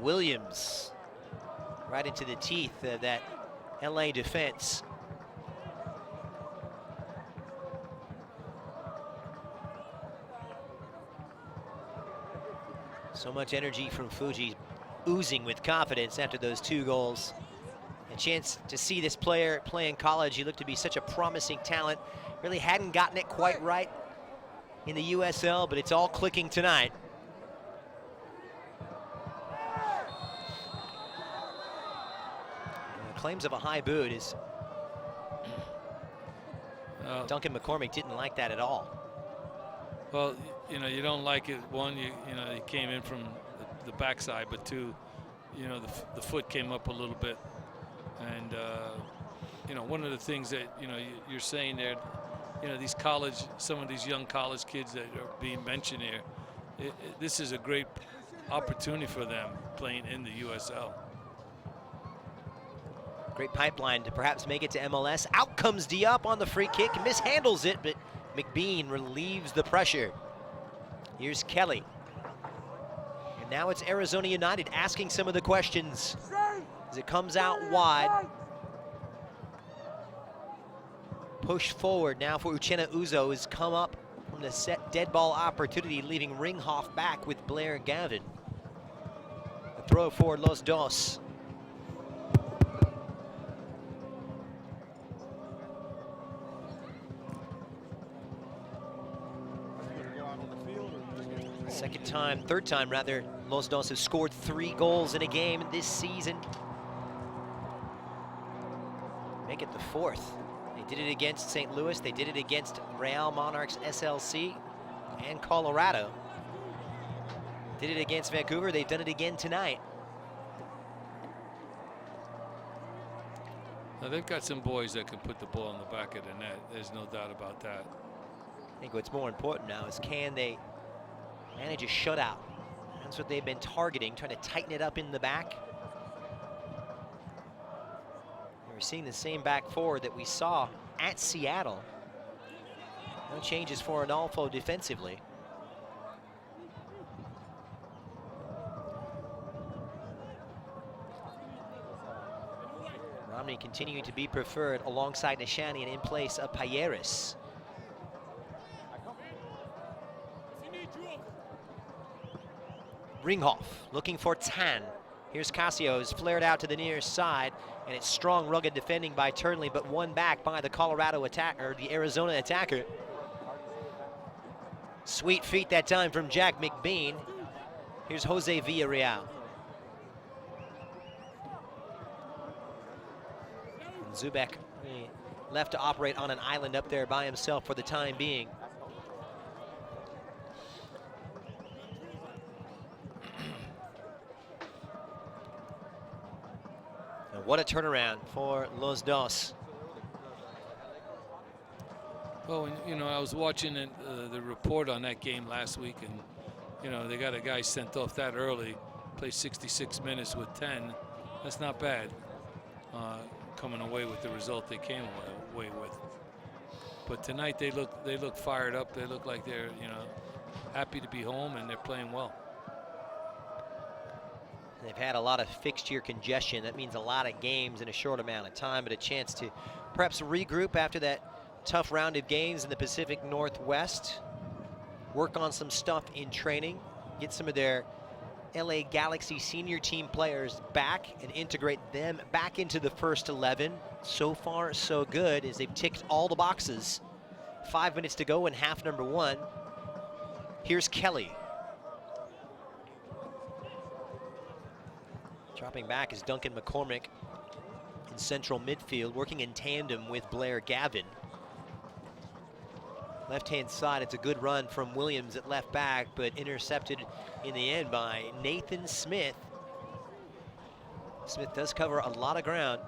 Williams right into the teeth of that LA defense. So much energy from Fuji, oozing with confidence after those 2 goals. A chance to see this player play in college. He looked to be such a promising talent. Really hadn't gotten it quite right in the USL, but it's all clicking tonight. Claims of a high boot is Duncan McCormick didn't like that at all. Well, you know, you don't like it. One, you know, he came in from the backside, but 2, you know, the foot came up a little bit. And, you know, one of the things that, you know, you're saying there, you know, some of these young college kids that are being mentioned here, this is a great opportunity for them playing in the USL. Great pipeline to perhaps make it to MLS. Out comes Diop on the free kick, mishandles it, but McBean relieves the pressure. Here's Kelly. And now it's Arizona United asking some of the questions as it comes out wide. Push forward now for Uchenna Uzo has come up from the set dead ball opportunity, leaving Ringhoff back with Blair Gavin. The throw for Los Dos. Third time rather, Los Dos have scored 3 goals in a game this season. Make it the 4th. They did it against St. Louis, they did it against Real Monarchs SLC and Colorado. Did it against Vancouver, they've done it again tonight. Now they've got some boys that can put the ball in the back of the net. There's no doubt about that. I think what's more important now is can they manage a shutout? That's what they've been targeting, trying to tighten it up in the back. We're seeing the same back 4 that we saw at Seattle. No changes for Adolfo defensively. Romney continuing to be preferred alongside Nishani and in place of Payeras. Ringhoff looking for Tan. Here's Casio's flared out to the near side, and it's strong, rugged defending by Turnley, but one back by the Colorado attacker, the Arizona attacker. Sweet feet that time from Jack McBean. Here's Jose Villarreal. And Zubek left to operate on an island up there by himself for the time being. What a turnaround for Los Dos. Well, you know, I was watching the report on that game last week, and, you know, they got a guy sent off that early, played 66 minutes with 10. That's not bad, coming away with the result they came away with. But tonight they look fired up. They look like they're, you know, happy to be home, and they're playing well. They've had a lot of fixture congestion. That means a lot of games in a short amount of time, but a chance to perhaps regroup after that tough round of games in the Pacific Northwest, work on some stuff in training, get some of their LA Galaxy senior team players back and integrate them back into the first 11. So far, so good, as they've ticked all the boxes. 5 minutes to go in half number 1. Here's Kelly. Dropping back is Duncan McCormick in central midfield, working in tandem with Blair Gavin. Left-hand side, it's a good run from Williams at left back, but intercepted in the end by Nathan Smith. Smith does cover a lot of ground.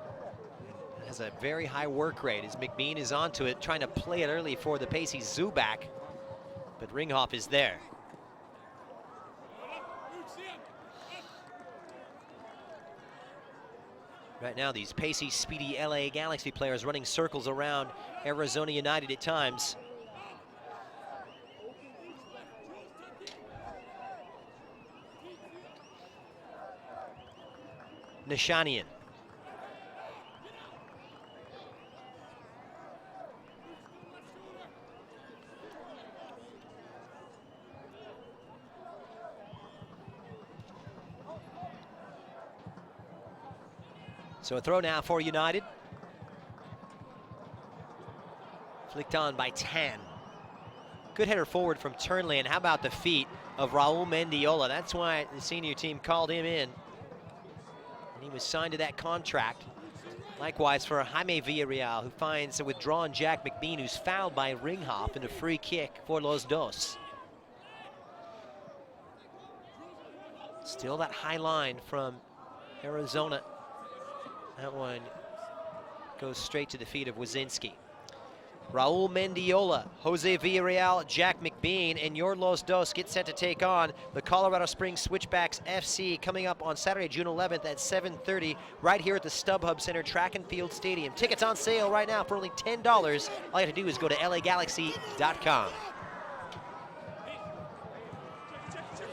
Has a very high work rate as McBean is onto it, trying to play it early for the pacey Zubak, but Ringhoff is there. Right now, these pacey, speedy LA Galaxy players running circles around Arizona United at times. Nishanian. So a throw now for United. Flicked on by Tan. Good header forward from Turnley, and how about the feet of Raul Mendiola? That's why the senior team called him in. And he was signed to that contract. Likewise for Jaime Villarreal, who finds a withdrawn Jack McBean, who's fouled by Ringhoff, and a free kick for Los Dos. Still that high line from Arizona. That one goes straight to the feet of Wazinski. Raul Mendiola, Jose Villarreal, Jack McBean, and your Los Dos get set to take on the Colorado Springs Switchbacks FC coming up on Saturday, June 11th at 7:30 right here at the StubHub Center Track and Field Stadium. Tickets on sale right now for only $10. All you have to do is go to lagalaxy.com.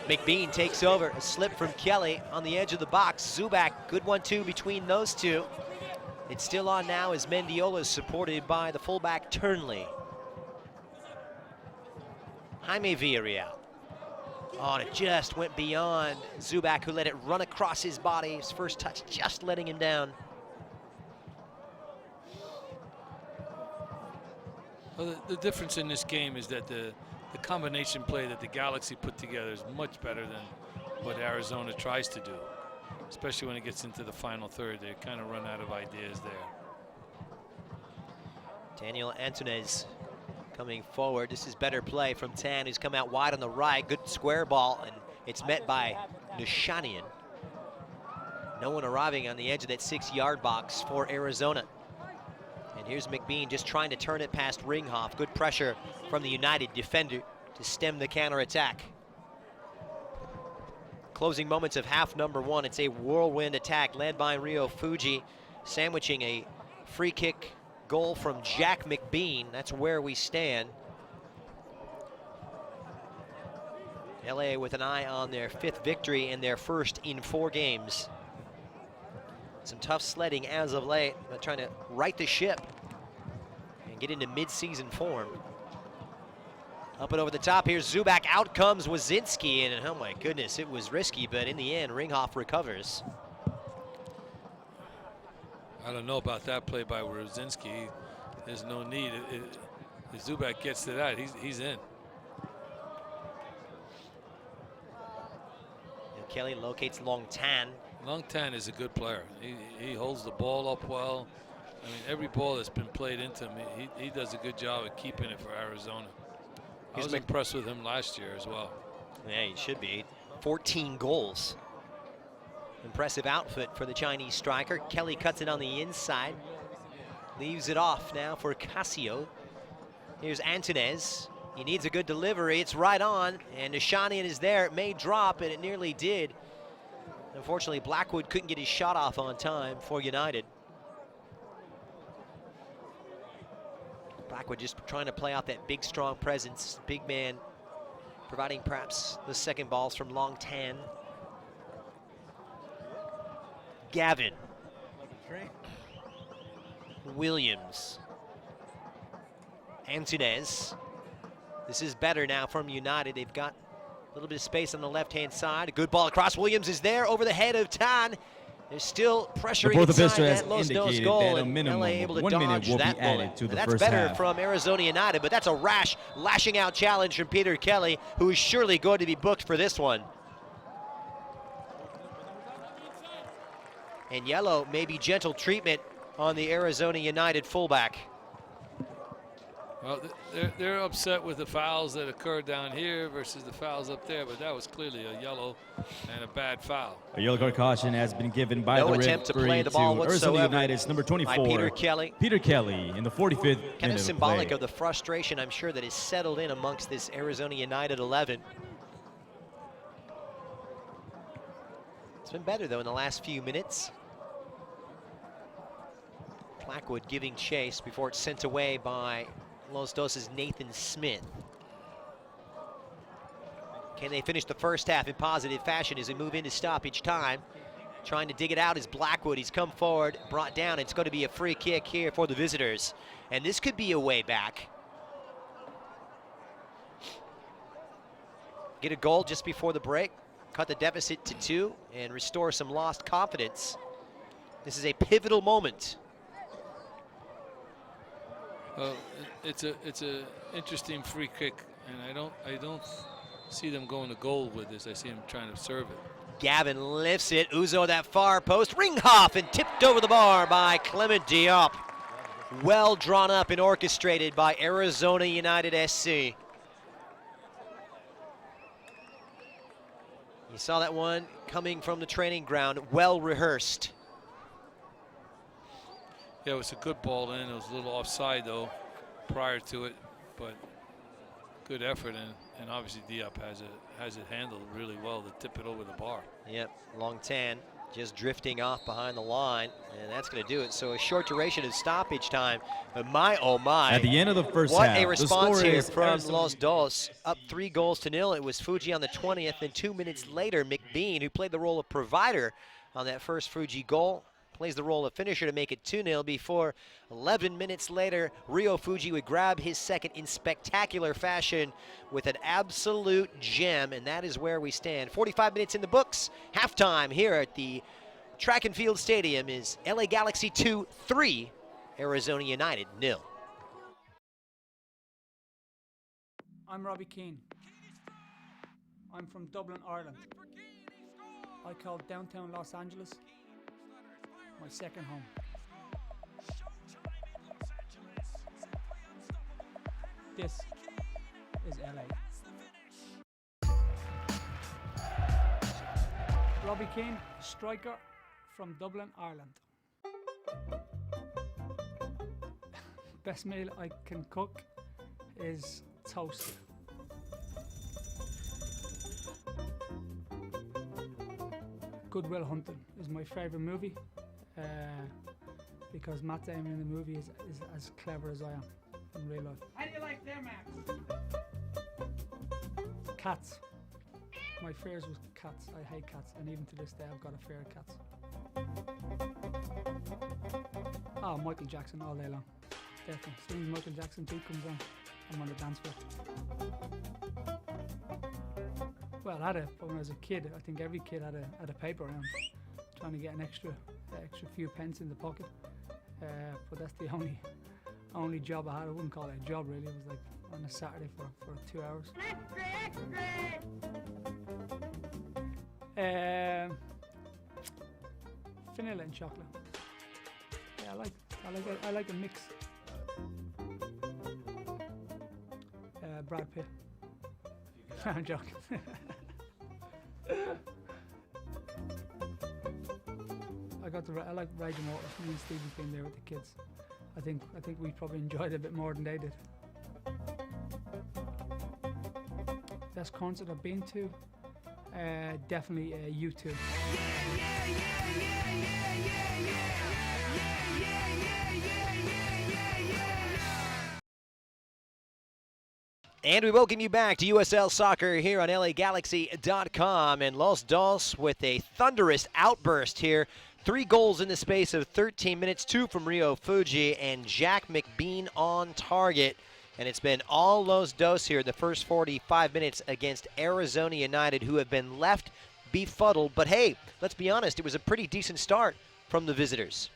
McBean takes over, a slip from Kelly on the edge of the box. Zubac, good 1-2 between those two. It's still on now as Mendiola is supported by the fullback Turnley. Jaime Villarreal. Oh, and it just went beyond Zubac, who let it run across his body. His first touch just letting him down. Well, the difference in this game is that the combination play that the Galaxy put together is much better than what Arizona tries to do. Especially when it gets into the final third, they kind of run out of ideas there. Daniel Antunes coming forward. This is better play from Tan, who's come out wide on the right. Good square ball, and it's met by Nishanian. No one arriving on the edge of that 6-yard box for Arizona. And here's McBean just trying to turn it past Ringhoff. Good pressure from the United defender to stem the counterattack. Closing moments of half number one. It's a whirlwind attack led by Rio Fuji, sandwiching a free kick goal from Jack McBean. That's where we stand. LA with an eye on their 5th victory and their first in 4 games. Some tough sledding as of late, but trying to right the ship and get into mid-season form. Up and over the top, here's Zubac, out comes Wazinski, and oh my goodness, it was risky, but in the end, Ringhoff recovers. I don't know about that play by Wazinski. There's no need. If Zubac gets to that, he's in. And Kelly locates Long Tan. Long Tan is a good player. He holds the ball up well. I mean, every ball that's been played into him, he does a good job of keeping it for Arizona. I was impressed with him last year as well. Yeah, he should be. 14 goals. Impressive outfit for the Chinese striker. Kelly cuts it on the inside. Leaves it off now for Casio. Here's Antunes. He needs a good delivery. It's right on, and Nishanian is there. It may drop, and it nearly did. Unfortunately, Blackwood couldn't get his shot off on time for United. Blackwood just trying to play out that big, strong presence. Big man providing perhaps the second balls from Long Tan. Gavin. Williams. Antunes. This is better now from United. They've got a little bit of space on the left-hand side. A good ball across. Williams is there over the head of Tan. They're still pressuring inside that Los Dos goal, and LA able to dodge that bullet. That's better from Arizona United, but that's a rash, lashing-out challenge from Peter Kelly, who is surely going to be booked for this one. And yellow, maybe gentle treatment on the Arizona United fullback. Well, they're upset with the fouls that occurred down here versus the fouls up there, but that was clearly a yellow and a bad foul. A yellow card caution has been given by the referee attempt to play the ball Arizona United's number 24, by Peter Kelly. Peter Kelly in the 45th minute Kind of symbolic play. of the frustration, I'm sure, that is settled in amongst this Arizona United 11. It's been better, though, in the last few minutes. Blackwood giving chase before it's sent away by Los Dos' Nathan Smith. Can they finish the first half in positive fashion as they move into stoppage time? Trying to dig it out is Blackwood. He's come forward, brought down. It's going to be a free kick here for the visitors. And this could be a way back. Get a goal just before the break, cut the deficit to 2, and restore some lost confidence This is a pivotal moment. Well, it's a interesting free kick, and I don't see them going to goal with this. I see them trying to serve it. Gavin lifts it. Uzo that far post. Ringhoff and tipped over the bar by Clement Diop. Well drawn up and orchestrated by Arizona United SC. You saw that one coming from the training ground, well rehearsed. Yeah, it was a good ball in. It was a little offside though prior to it, but good effort, and obviously Diop has it handled really well to tip it over the bar. Yep, Long Tan just drifting off behind the line, and that's going to do it. So a short duration of stoppage time, but my oh my. At the end of the first what half, a response here from Arizona. Los Dos, up 3-0. It was Fuji on the 20th, and 2 minutes later, McBean, who played the role of provider on that first Fuji goal, plays the role of finisher to make it 2-0 before 11 minutes later, Rio Fuji would grab his second in spectacular fashion with an absolute gem, and that is where we stand. 45 minutes in the books. Halftime here at the Track and Field Stadium is LA Galaxy 2-3, Arizona United 0. I'm Robbie Keane. I'm from Dublin, Ireland. I call downtown Los Angeles my second home. This is LA. Robbie Keane, striker from Dublin, Ireland. Best meal I can cook is toast. Good Will Hunting is my favourite movie. Because Matt Damon in the movie is as clever as I am in real life. How do you like them, Max? Cats. My fears was cats. I hate cats, and even to this day I've got a fear of cats. Oh, Michael Jackson all day long. Definitely. As soon as Michael Jackson 2 comes on, I'm on the dance floor. Well, when I was a kid, I think every kid had a paper round, trying to get an extra few pence in the pocket, but that's the only job I had. I wouldn't call it a job really. It was like on a Saturday for 2 hours. Vanilla and chocolate. Yeah, I like a mix. Brad Pitt. I'm joking. I like Raging Waters. Me and Stevie being there with the kids. I think we probably enjoyed it a bit more than they did. Best concert I've been to, definitely U2. And we welcome you back to USL Soccer here on LAGalaxy.com, and Los Dos with a thunderous outburst here. 3 goals in the space of 13 minutes, 2 from Rio Fuji and Jack McBean on target. And it's been all Los Dos here in the first 45 minutes against Arizona United, who have been left befuddled. But hey, let's be honest, it was a pretty decent start from the visitors.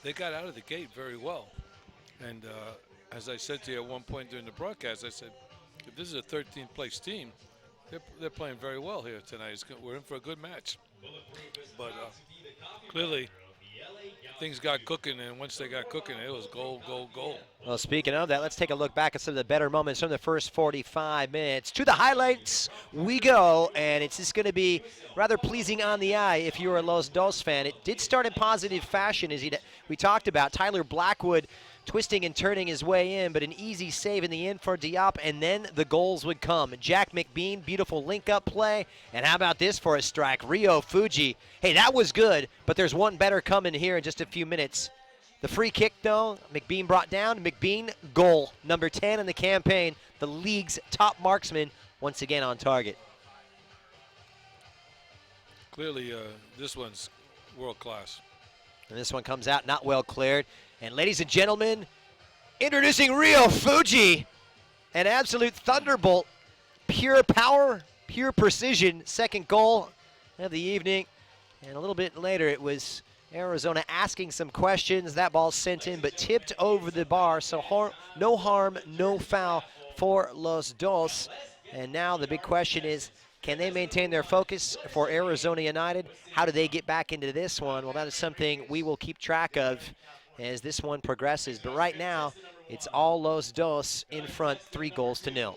They got out of the gate very well. And as I said to you at one point during the broadcast, I said, if this is a 13th place team, they're playing very well here tonight. We're in for a good match. But clearly, things got cooking, and once they got cooking, it was goal, goal, goal. Well, speaking of that, let's take a look back at some of the better moments from the first 45 minutes. To the highlights we go, and it's just going to be rather pleasing on the eye if you're a Los Dos fan. It did start in positive fashion, as we talked about. Tyler Blackwood twisting and turning his way in, but an easy save in the end for Diop, and then the goals would come. Jack McBean, beautiful link-up play, and how about this for a strike? Rio Fuji, hey, that was good, but there's one better coming here in just a few minutes. The free kick, though, McBean brought down. McBean goal, number 10 in the campaign, the league's top marksman, once again on target. Clearly, this one's world-class. And this one comes out not well cleared. And ladies and gentlemen, introducing Rio Fuji, an absolute thunderbolt, pure power, pure precision, second goal of the evening. And a little bit later, it was Arizona asking some questions. That ball sent in, but tipped over the bar, so no harm, no foul for Los Dos. And now the big question is, can they maintain their focus for Arizona United? How do they get back into this one? Well, that is something we will keep track of as this one progresses. But right now, it's all Los Dos in front, 3-0.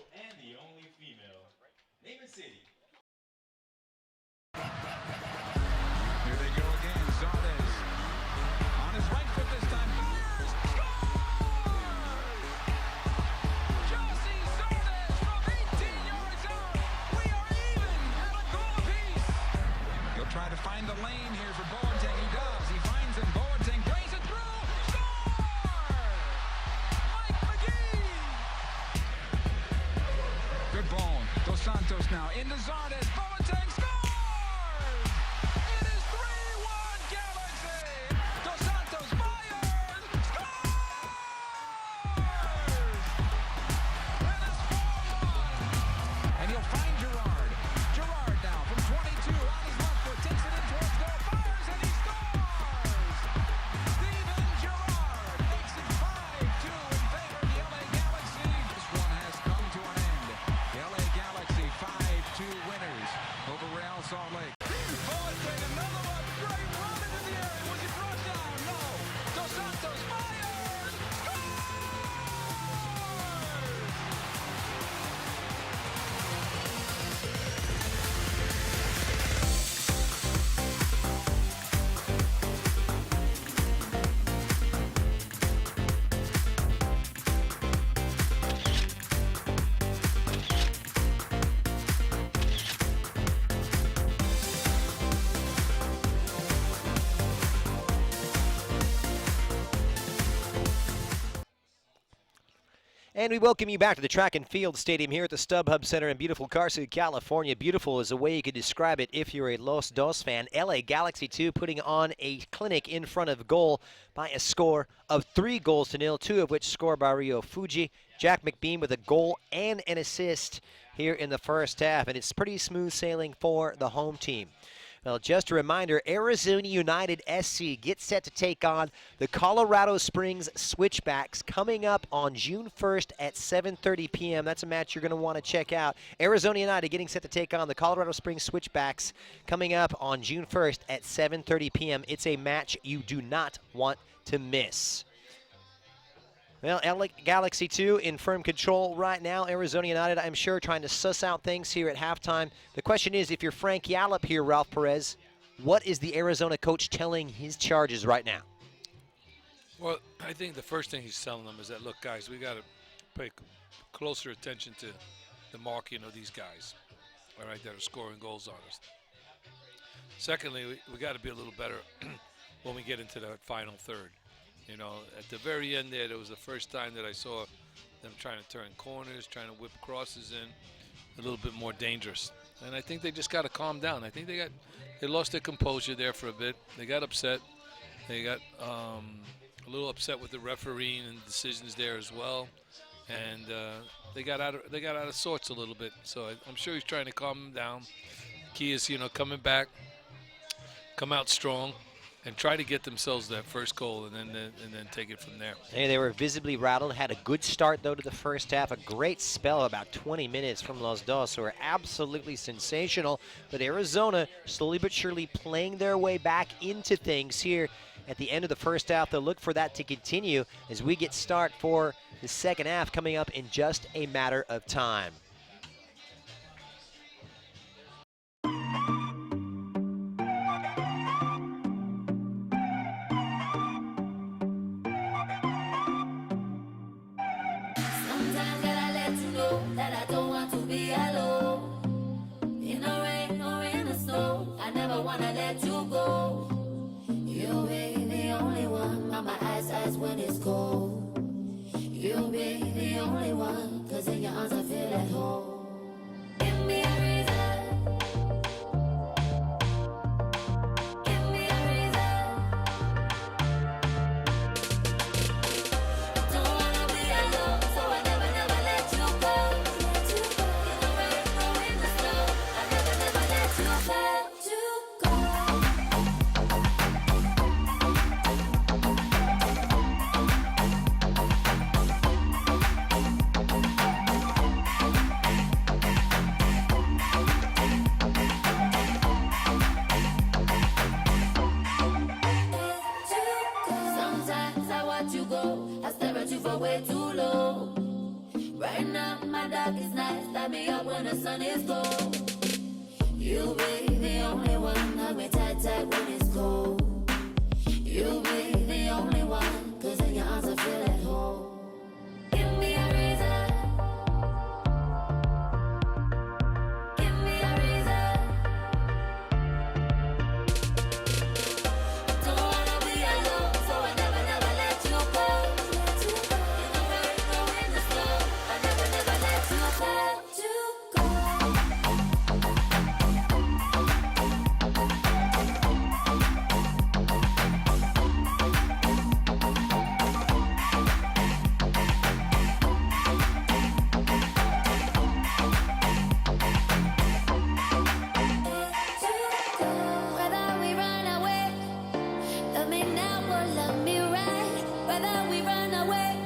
Try to find the lane here for Boateng. He does. He finds him. Boateng brings it through. Score! Mike McGee! Good ball. Dos Santos now into Zardes. Boateng scores! It is 3-1 Galaxy! Dos Santos fires! Scores! It is 4-1! And you'll find Gerard. Gerard now from 22 on his left foot. Takes it in towards goal, fires, and he scores! Steven Gerrard makes it 5-2 in favor of the LA Galaxy. This one has come to an end. The LA Galaxy 5-2 winners over Real Salt Lake. Boateng, another one, great run into the area. Was he brought down? No. Dos Santos fires! Scores! And we welcome you back to the Track and Field Stadium here at the StubHub Center in beautiful Garcia, California. Beautiful is a way you could describe it if you're a Los Dos fan. LA Galaxy 2 putting on a clinic in front of goal by a score of 3-0, 2 of which scored by Rio Fuji. Jack McBean with a goal and an assist here in the first half, and it's pretty smooth sailing for the home team. Well, just a reminder, Arizona United SC gets set to take on the Colorado Springs Switchbacks coming up on June 1st at 7:30 p.m. That's a match you're going to want to check out. Arizona United getting set to take on the Colorado Springs Switchbacks coming up on June 1st at 7:30 p.m. It's a match you do not want to miss. Well, LA Galaxy 2 in firm control right now. Arizona United, I'm sure, trying to suss out things here at halftime. The question is, if you're Frank Yallop here, Ralph Perez, what is the Arizona coach telling his charges right now? Well, I think the first thing he's telling them is that, look, guys, we got to pay closer attention to the marking of these guys, all right, that are scoring goals on us. Secondly, we got to be a little better when we get into the final third. You know, at the very end there was the first time that I saw them trying to turn corners, trying to whip crosses in, a little bit more dangerous. And I think they just got to calm down. I think they lost their composure there for a bit. They got upset. They got a little upset with the refereeing and decisions there as well. And they got out of sorts a little bit. So I'm sure he's trying to calm them down. Key is, you know, coming back, come out strong, and try to get themselves that first goal and then take it from there. Hey, they were visibly rattled. Had a good start, though, to the first half. A great spell, about 20 minutes from Los Dos, who are absolutely sensational. But Arizona slowly but surely playing their way back into things here at the end of the first half. They'll look for that to continue as we get start for the second half coming up in just a matter of time. Sometimes gotta let you know that I don't want to be alone. In the rain or in the snow, I never wanna let you go. You'll be the only one by my eyes when it's cold. You'll be the only one, 'cause in your arms I feel at home. Give me a reason. Give me a reason. Don't wanna be alone, so I never let you go. In the rain or in the snow, I never let you go. the sun is gold. You be the only one, hug me tight, tight when it's cold. You be the only one, 'cause in your arms I feel at home. Give me a reason. Give me a reason. Don't wanna be alone, so I never, never let you go. In the rain or in the snow, I never, never let you go. Whether we run away, love me now or love me right. Whether we run away,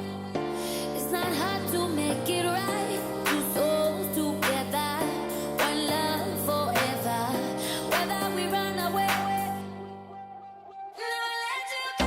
it's not hard to make it right. Two souls together, one love forever. Whether we run away, never let you go.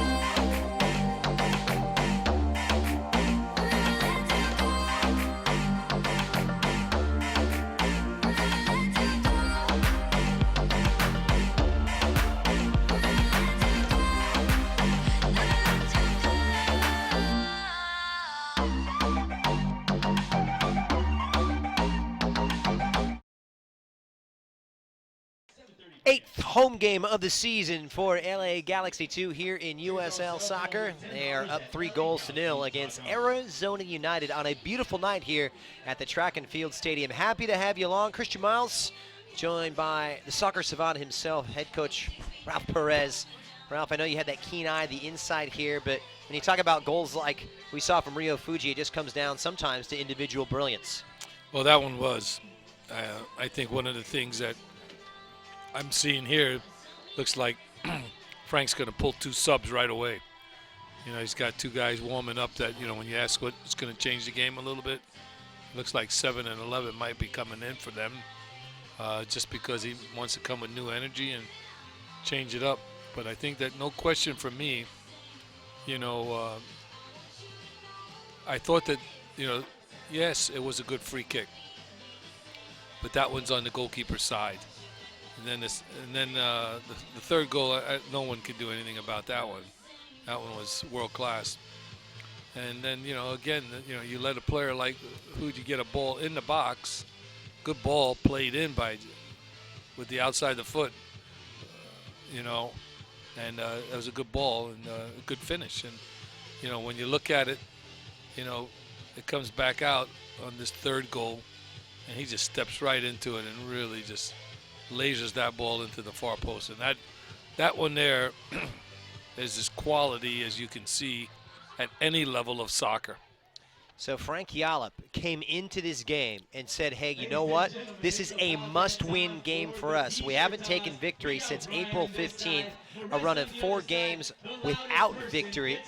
Eighth home game of the season for LA Galaxy 2 here in USL Soccer. They are up 3-0 against Arizona United on a beautiful night here at the Track and Field Stadium. Happy to have you along. Christian Miles, joined by the soccer savant himself, head coach Ralph Perez. Ralph, I know you had that keen eye, the insight here, but when you talk about goals like we saw from Rio Fuji, it just comes down sometimes to individual brilliance. Well, that one was. I think one of the things that I'm seeing here looks like Frank's going to pull 2 subs right away. You know, he's got 2 guys warming up that, you know, when you ask what's going to change the game a little bit, it looks like 7 and 11 might be coming in for them just because he wants to come with new energy and change it up. But I think that no question for me, you know, I thought that, you know, yes, it was a good free kick, but that one's on the goalkeeper's side. And then the third goal, no one could do anything about that one. That one was world class. And then, you know, again, you know, you let a player like Fuji get a ball in the box, good ball played in with the outside the foot, you know, and it was a good ball and a good finish. And, you know, when you look at it, you know, it comes back out on this third goal, and he just steps right into it and really just lasers that ball into the far post. And that one there is as quality as you can see at any level of soccer. So Frank Yallop came into this game and said, hey, you know what? This is a must-win game for us. We haven't taken victory since April 15th, a run of 4 games without victory.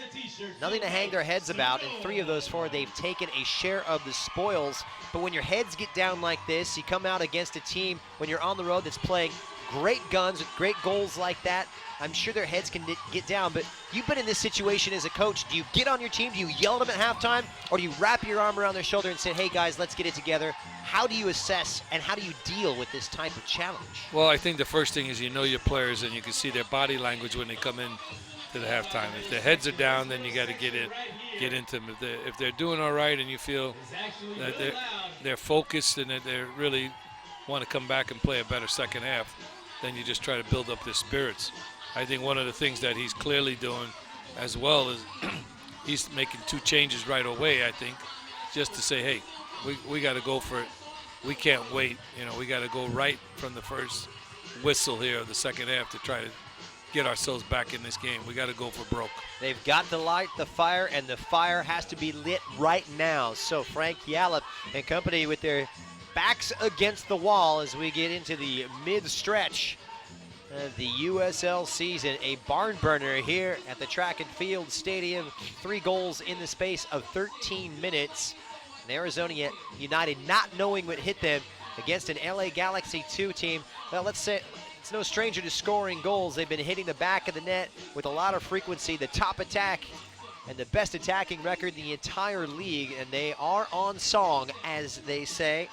Nothing to hang their heads about. In 3 of those 4, they've taken a share of the spoils. But when your heads get down like this, you come out against a team when you're on the road that's playing great guns with great goals like that, I'm sure their heads can get down. But you've been in this situation as a coach. Do you get on your team? Do you yell at them at halftime? Or do you wrap your arm around their shoulder and say, hey, guys, let's get it together? How do you assess and how do you deal with this type of challenge? Well, I think the first thing is you know your players and you can see their body language when they come in to the halftime. If their heads are down, then you got to get into them. If they're doing all right and you feel that they're focused and that they really want to come back and play a better second half, then you just try to build up their spirits. I think one of the things that he's clearly doing as well is he's making 2 changes right away, I think, just to say, hey, we got to go for it. We can't wait. You know, we got to go right from the first whistle here of the second half to try to get ourselves back in this game. We got to go for broke. They've got to light the fire, and the fire has to be lit right now. So Frank Yallop and company with their backs against the wall as we get into the mid-stretch of the USL season. A barn burner here at the Track and Field Stadium. 3 goals in the space of 13 minutes. And Arizona United not knowing what hit them against an LA Galaxy 2 team. Well, let's say it's no stranger to scoring goals. They've been hitting the back of the net with a lot of frequency. The top attack and the best attacking record in the entire league. And they are on song, as they say.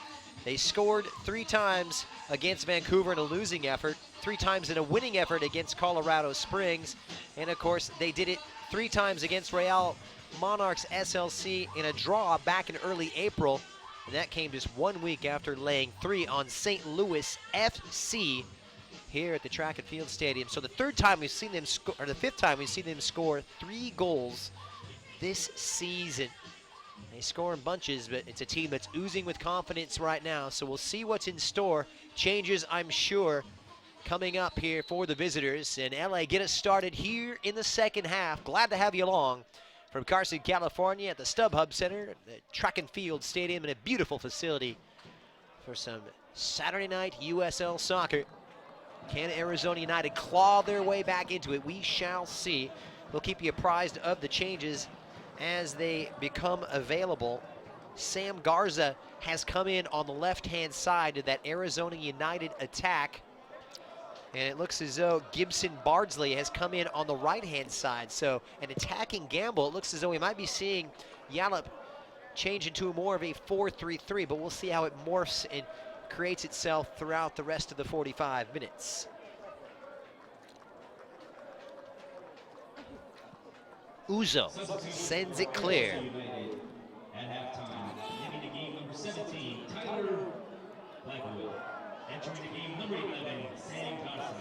They scored 3 times against Vancouver in a losing effort, 3 times in a winning effort against Colorado Springs, and of course they did it 3 times against Real Monarchs SLC in a draw back in early April, and that came just 1 week after laying 3 on St. Louis FC here at the Track and Field Stadium. So the 5th time we've seen them score 3 goals this season. They score in bunches, but it's a team that's oozing with confidence right now, so we'll see what's in store. Changes, I'm sure, coming up here for the visitors. And LA, get us started here in the second half. Glad to have you along from Carson, California at the StubHub Center, the Track and Field Stadium, and a beautiful facility for some Saturday night USL soccer. Can Arizona United claw their way back into it? We shall see. We'll keep you apprised of the changes as they become available. Sam Garza has come in on the left-hand side of that Arizona United attack. And it looks as though Gibson Bardsley has come in on the right-hand side. So an attacking gamble. It looks as though we might be seeing Yallop change into more of a 4-3-3, but we'll see how it morphs and creates itself throughout the rest of the 45 minutes. Uzo sends it clear. At halftime, entering the game number 17, Tyler Blackwood. Entering the game number 11, Sam Carson.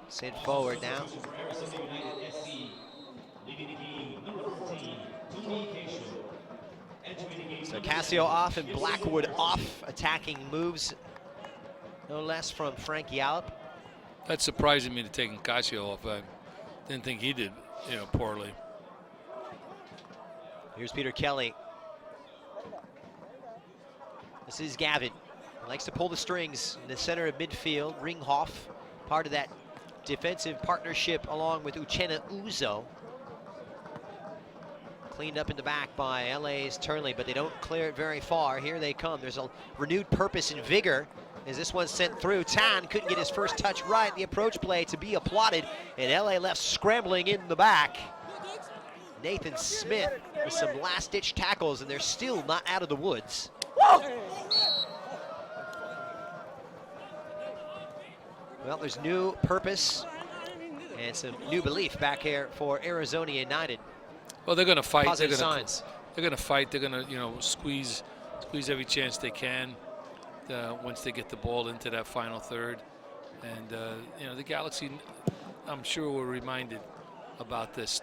Sent forward now. For Arizona United SC, leading the game number 14, Tony Casio. Entering the game So Casio off and Blackwood off. Attacking moves, no less, from Frank Yallop. That's surprising me to taking Casio off. I didn't think he did, poorly. Here's Peter Kelly. This is Gavin. He likes to pull the strings in the center of midfield. Ringhoff, part of that defensive partnership along with Uchenna Uzo. Cleaned up in the back by LA's Turnley, but they don't clear it very far. Here they come. There's a renewed purpose and vigor as this one's sent through. Tan couldn't get his first touch right. The approach play to be applauded, and LA left scrambling in the back. Nathan Smith with some last-ditch tackles, and they're still not out of the woods. Well, there's new purpose and some new belief back here for Arizona United. Well, they're going to fight. Positive signs. They're going to fight. They're going to, squeeze every chance they can once they get the ball into that final third. And the Galaxy, I'm sure, were reminded about this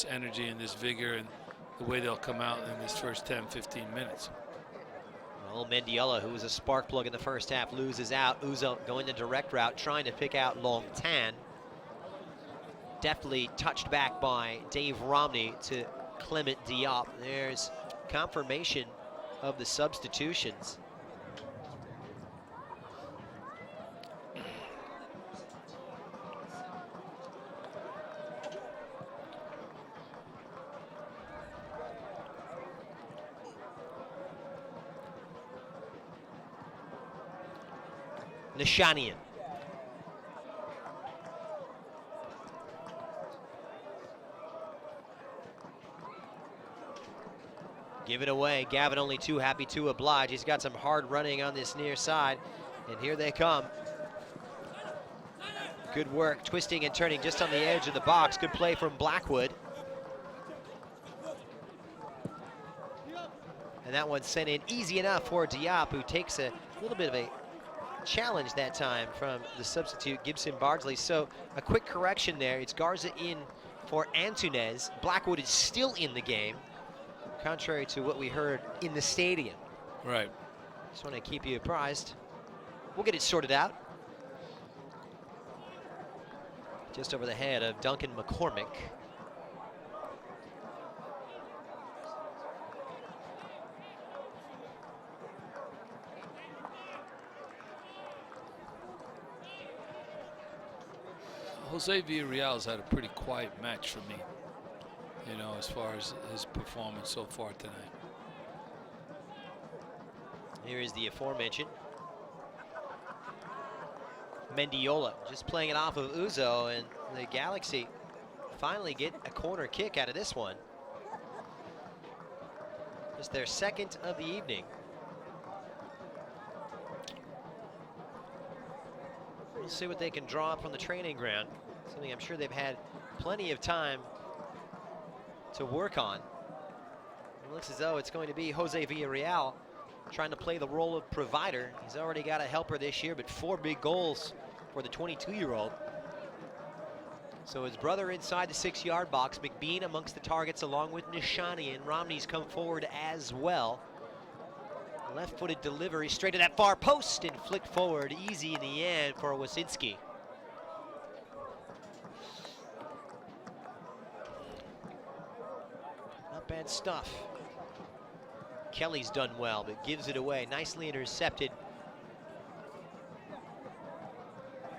energy and this vigor and the way they'll come out in this first 10, 15 minutes. Well, Mendiola, who was a spark plug in the first half, loses out. Uzo going the direct route, trying to pick out Long Tan. Deftly touched back by Dave Romney to Clement Diop. There's confirmation of the substitutions. Nishanian. Give it away. Gavin only too happy to oblige. He's got some hard running on this near side. And here they come. Good work, twisting and turning just on the edge of the box. Good play from Blackwood. And that one sent in easy enough for Diop, who takes a little bit of a challenge that time from the substitute Gibson Bardsley. So a quick correction there. It's Garza in for Antunes. Blackwood is still in the game, contrary to what we heard in the stadium. Right. Just want to keep you apprised. We'll get it sorted out. Just over the head of Duncan McCormick. Jose Villarreal's had a pretty quiet match for me, as far as his performance so far tonight. Here is the aforementioned Mendiola, just playing it off of Uzo, and the Galaxy finally get a corner kick out of this one. Just their second of the evening. We'll see what they can draw up on the training ground. Something I'm sure they've had plenty of time to work on. It looks as though it's going to be Jose Villarreal trying to play the role of provider. He's already got a helper this year, but 4 big goals for the 22-year-old. So his brother inside the 6-yard box, McBean amongst the targets along with Nishani, and Romney's come forward as well. Left-footed delivery straight to that far post and flicked forward easy in the end for Wasinski. Not bad stuff. Kelly's done well, but gives it away. Nicely intercepted.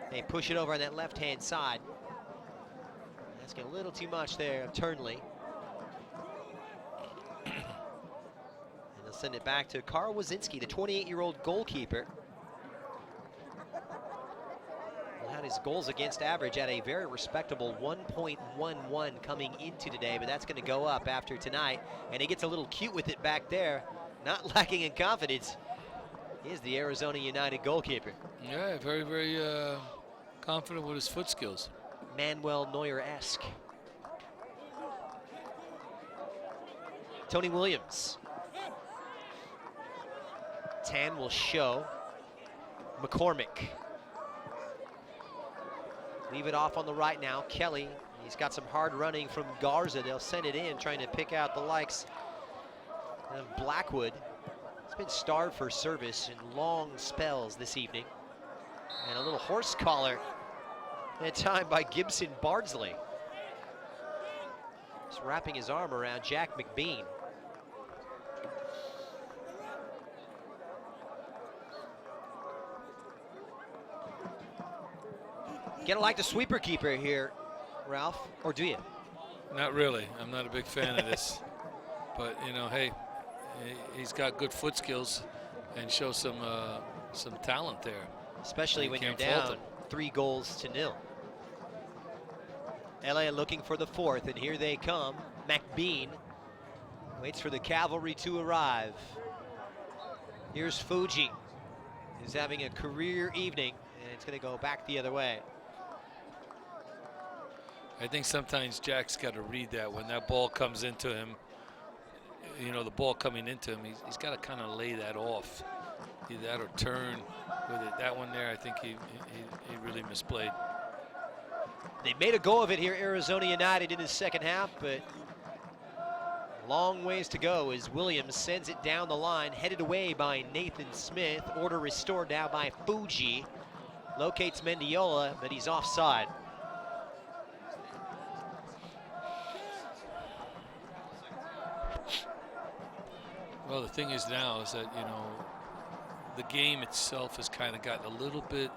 They push it over on that left-hand side. Asking a little too much there of Turnley. And they'll send it back to Carl Wasinski, the 28-year-old goalkeeper. He had his goals against average at a very respectable 1.11 coming into today, but that's going to go up after tonight. And he gets a little cute with it back there, not lacking in confidence. He is the Arizona United goalkeeper. Yeah, very, very confident with his foot skills. Manuel Neuer-esque. Tony Williams. Tan will show. McCormick. Leave it off on the right now. Kelly, he's got some hard running from Garza. They'll send it in, trying to pick out the likes of Blackwood. He's been starved for service in long spells this evening. And a little horse collar at time by Gibson Bardsley. Just wrapping his arm around Jack McBean. You don't like the sweeper keeper here, Ralph, or do you? Not really. I'm not a big fan of this. But, you know, hey, he's got good foot skills and shows some talent there. Especially when you're down 3-0. LA looking for the 4th, and here they come. McBean waits for the cavalry to arrive. Here's Fuji, who's having a career evening, and it's going to go back the other way. I think sometimes Jack's got to read that when that ball comes into him. You know, the ball coming into him, he's got to kind of lay that off. Either that or turn with it. That one there, I think he really misplayed. They made a go of it here, Arizona United, in the second half, but long ways to go as Williams sends it down the line, headed away by Nathan Smith. Order restored now by Fuji. Locates Mendiola, but he's offside. Well, the thing is now is that, you know, the game itself has kind of gotten a little bit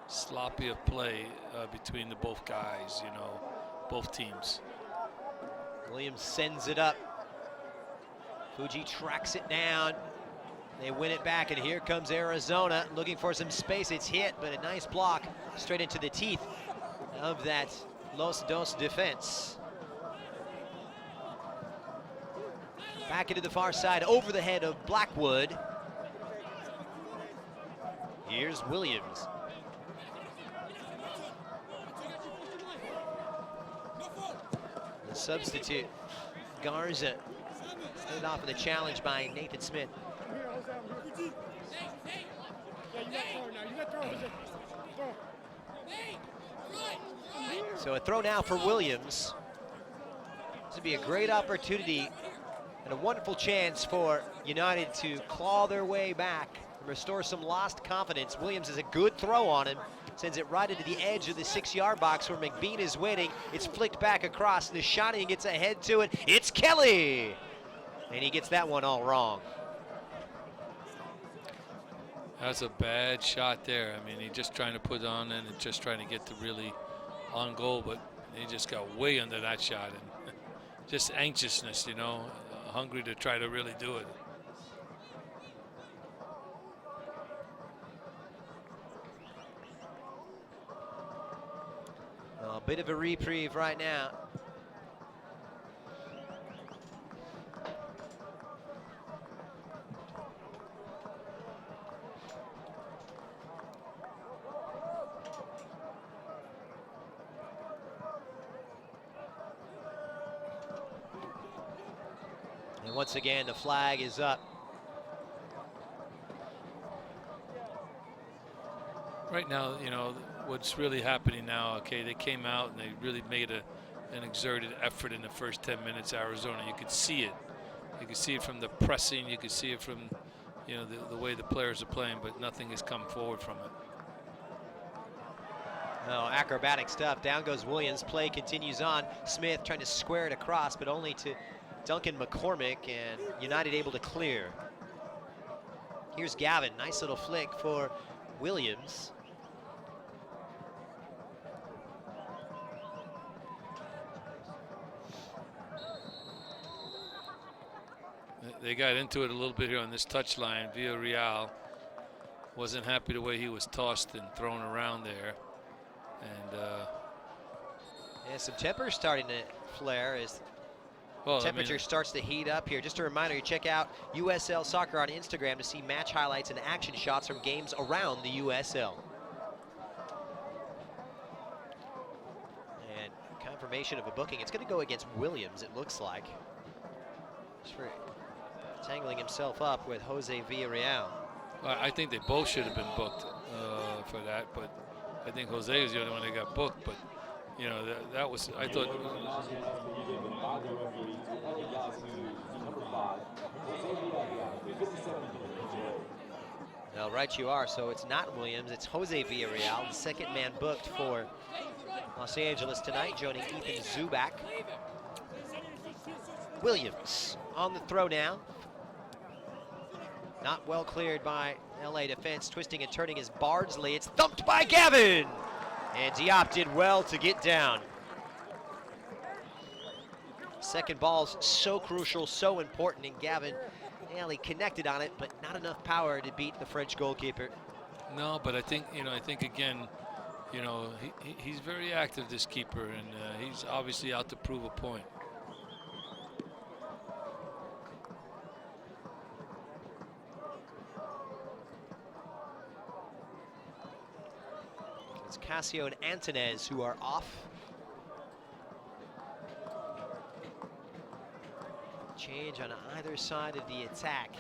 sloppy of play between the both guys, you know, both teams. Williams sends it up. Fuji tracks it down. They win it back, and here comes Arizona looking for some space. It's hit, but a nice block straight into the teeth of that Los Dos defense. Back into the far side, over the head of Blackwood. Here's Williams. The substitute, Garza, started off with a challenge by Nathan Smith. So a throw now for Williams. This would be a great opportunity and a wonderful chance for United to claw their way back and restore some lost confidence. Williams is a good throw on him. Sends it right into the edge of the 6-yard box where McBean is waiting. It's flicked back across. Nishani gets ahead to it. It's Kelly! And he gets that one all wrong. That's a bad shot there. I mean, he just trying to put on and just trying to get to really on goal, but he just got way under that shot. And just anxiousness, you know, hungry to try to really do it. A bit of a reprieve right now. once again, the flag is up. Right now, you know, what's really happening now, okay, they came out and they really made an exerted effort in the first 10 minutes, Arizona. You could see it. You could see it from the pressing. You could see it from, you know, the way the players are playing, but nothing has come forward from it. Oh, acrobatic stuff. Down goes Williams. Play continues on. Smith trying to square it across, but only to Duncan McCormick, and United able to clear. Here's Gavin. Nice little flick for Williams. They got into it a little bit here on this touchline. Villarreal wasn't happy the way he was tossed and thrown around there. And yeah, some tempers starting to flare as temperature starts to heat up here. Just a reminder, you check out USL Soccer on Instagram to see match highlights and action shots from games around the USL. And confirmation of a booking. It's going to go against Williams, it looks like. Just for tangling himself up with Jose Villarreal. I think they both should have been booked for that, but I think Jose was the only one that got booked. But you know, that was, I thought. Well, right you are. So it's not Williams, it's Jose Villarreal, the second man booked for Los Angeles tonight, joining Ethan Zubak. Williams on the throw now. Not well cleared by LA defense, twisting and turning is Bardsley. It's thumped by Gavin! And Diop did well to get down. Second ball's so crucial, so important, and Gavin, well, he connected on it, but not enough power to beat the French goalkeeper. No, but I think, you know, again, you know, he's very active, this keeper, and he's obviously out to prove a point. It's Casio and Antonez who are off. Change on either side of the attack.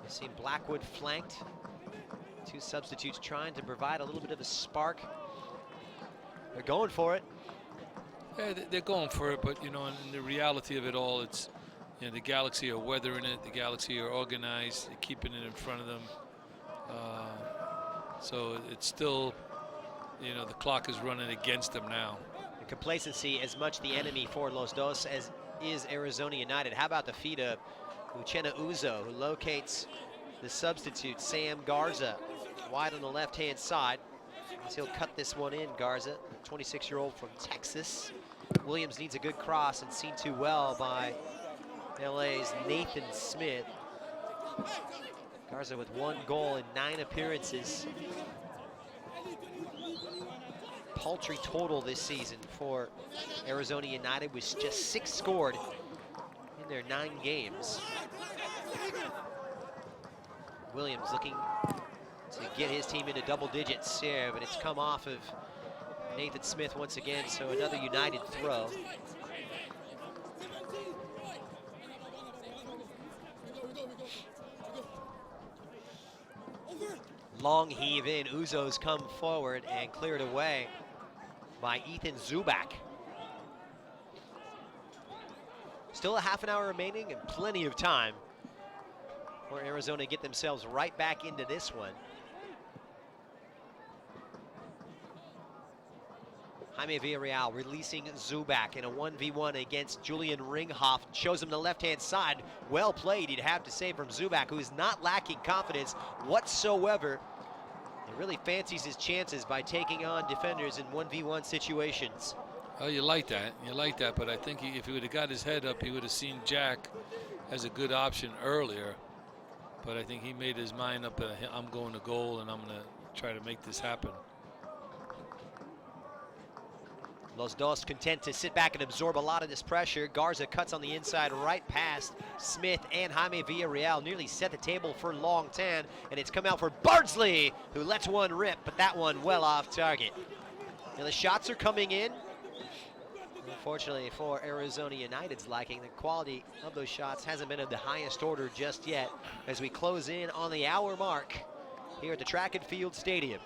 We've seen Blackwood flanked. Two substitutes trying to provide a little bit of a spark. They're going for it. Yeah, they're going for it, but you know, in the reality of it all, it's, you know, the Galaxy are weathering it. The Galaxy are organized, they're keeping it in front of them. So it's still, you know, the clock is running against them now. The complacency as much the enemy for Los Dos as is Arizona United. How about the feed of Uchenna Uzo, who locates the substitute, Sam Garza, wide on the left-hand side. As he'll cut this one in, Garza, the 26-year-old from Texas. Williams needs a good cross and seen too well by LA's Nathan Smith. Garza with 1 goal in 9 appearances. Paltry total this season for Arizona United, with just 6 scored in their 9 games. Williams looking to get his team into double digits here, but it's come off of Nathan Smith once again, so another United throw. Long heave in, Uzo's come forward and cleared away by Ethan Zubak. Still a half an hour remaining and plenty of time for Arizona to get themselves right back into this one. Jaime Villarreal releasing Zubak in a 1v1 against Julian Ringhoff. Shows him the left-hand side. Well played, you'd have to say, from Zubak, who is not lacking confidence whatsoever. He really fancies his chances by taking on defenders in 1v1 situations. Oh, you like that. You like that, but I think if he would have got his head up, he would have seen Jack as a good option earlier. But I think he made his mind up that I'm going to goal and I'm going to try to make this happen. Los Dos content to sit back and absorb a lot of this pressure. Garza cuts on the inside right past Smith, and Jaime Villarreal nearly set the table for Long Tan, and it's come out for Bardsley, who lets one rip, but that one well off target. Now the shots are coming in. Unfortunately for Arizona United's liking, the quality of those shots hasn't been of the highest order just yet as we close in on the hour mark here at the Track and Field Stadium.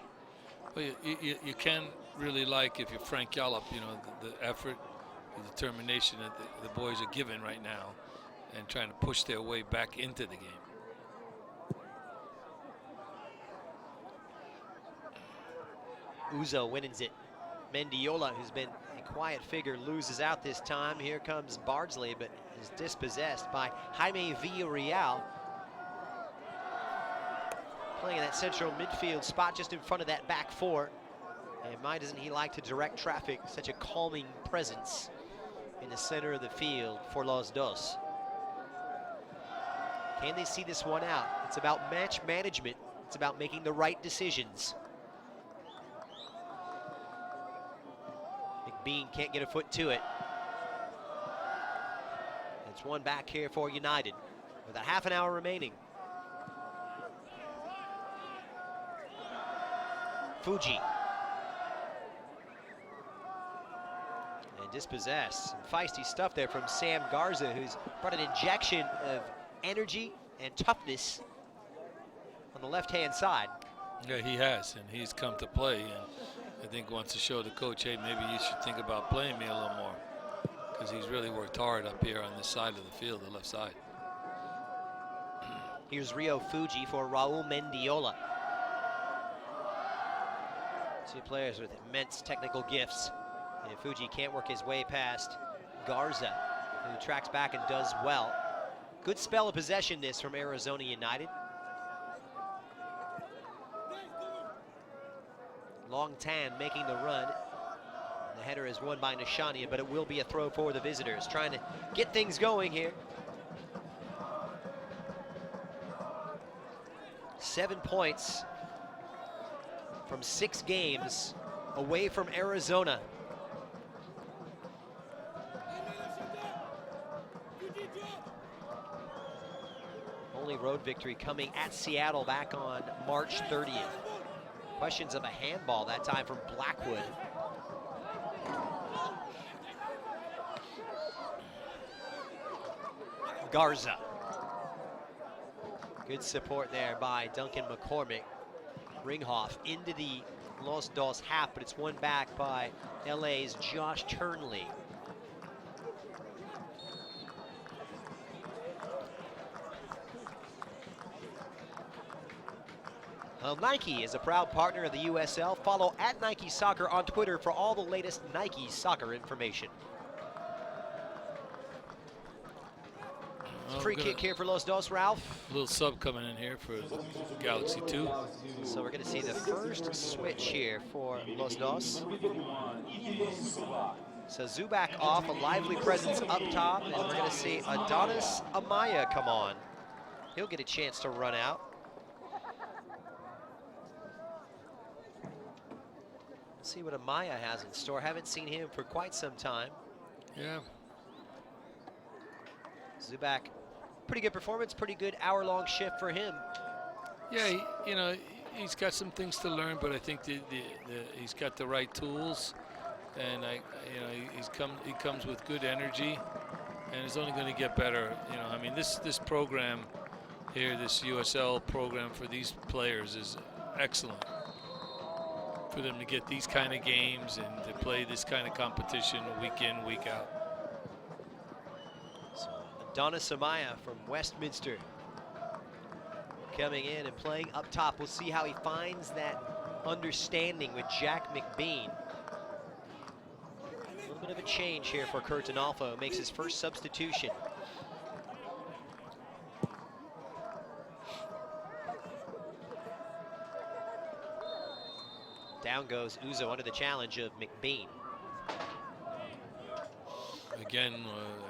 Well, you can really like, if you're Frank Gallup, you know, the effort, the determination that the boys are giving right now and trying to push their way back into the game. Uzo wins it. Mendiola, who's been a quiet figure, loses out this time. Here comes Bardsley, but is dispossessed by Jaime Villarreal. Playing in that central midfield spot just in front of that back four. And my, doesn't he like to direct traffic, such a calming presence in the center of the field for Los Dos. Can they see this one out? It's about match management. It's about making the right decisions. McBean can't get a foot to it. It's one back here for United with a half an hour remaining. Fuji. And dispossessed. Some feisty stuff there from Sam Garza, who's brought an injection of energy and toughness on the left-hand side. Yeah, he has, and he's come to play. And I think wants to show the coach, hey, maybe you should think about playing me a little more, because he's really worked hard up here on this side of the field, the left side. Here's Rio Fuji for Raul Mendiola. Two players with immense technical gifts. And Fuji can't work his way past Garza, who tracks back and does well. Good spell of possession this from Arizona United. Long Tan making the run. The header is won by Nishania, but it will be a throw for the visitors, trying to get things going here. 7 points from 6 games away from Arizona. Only road victory coming at Seattle back on March 30th. Questions of a handball that time from Blackwood. Garza. Good support there by Duncan McCormick. Ringhoff into the Los Dos half, but it's won back by LA's Josh Turnley. Well, Nike is a proud partner of the USL. Follow @Nike Soccer on Twitter for all the latest Nike soccer information. Free kick here for Los Dos, Ralph. A little sub coming in here for Galaxy 2. So we're going to see the first switch here for Los Dos. So Zubac off, a lively presence up top, and we're going to see Adonis Amaya come on. He'll get a chance to run out. Let's see what Amaya has in store. Haven't seen him for quite some time. Yeah. Zubac, pretty good performance, pretty good hour-long shift for him. Yeah, he's got some things to learn, but I think he's got the right tools, and he comes with good energy, and it's only going to get better. I mean, this program here, this USL program for these players is excellent. For them to get these kind of games and to play this kind of competition week in, week out. So Adonis Amaya from Westminster coming in and playing up top. We'll see how he finds that understanding with Jack McBean. A little bit of a change here for Curtin Alpha, makes his first substitution. Down goes Uzo under the challenge of McBean. Again,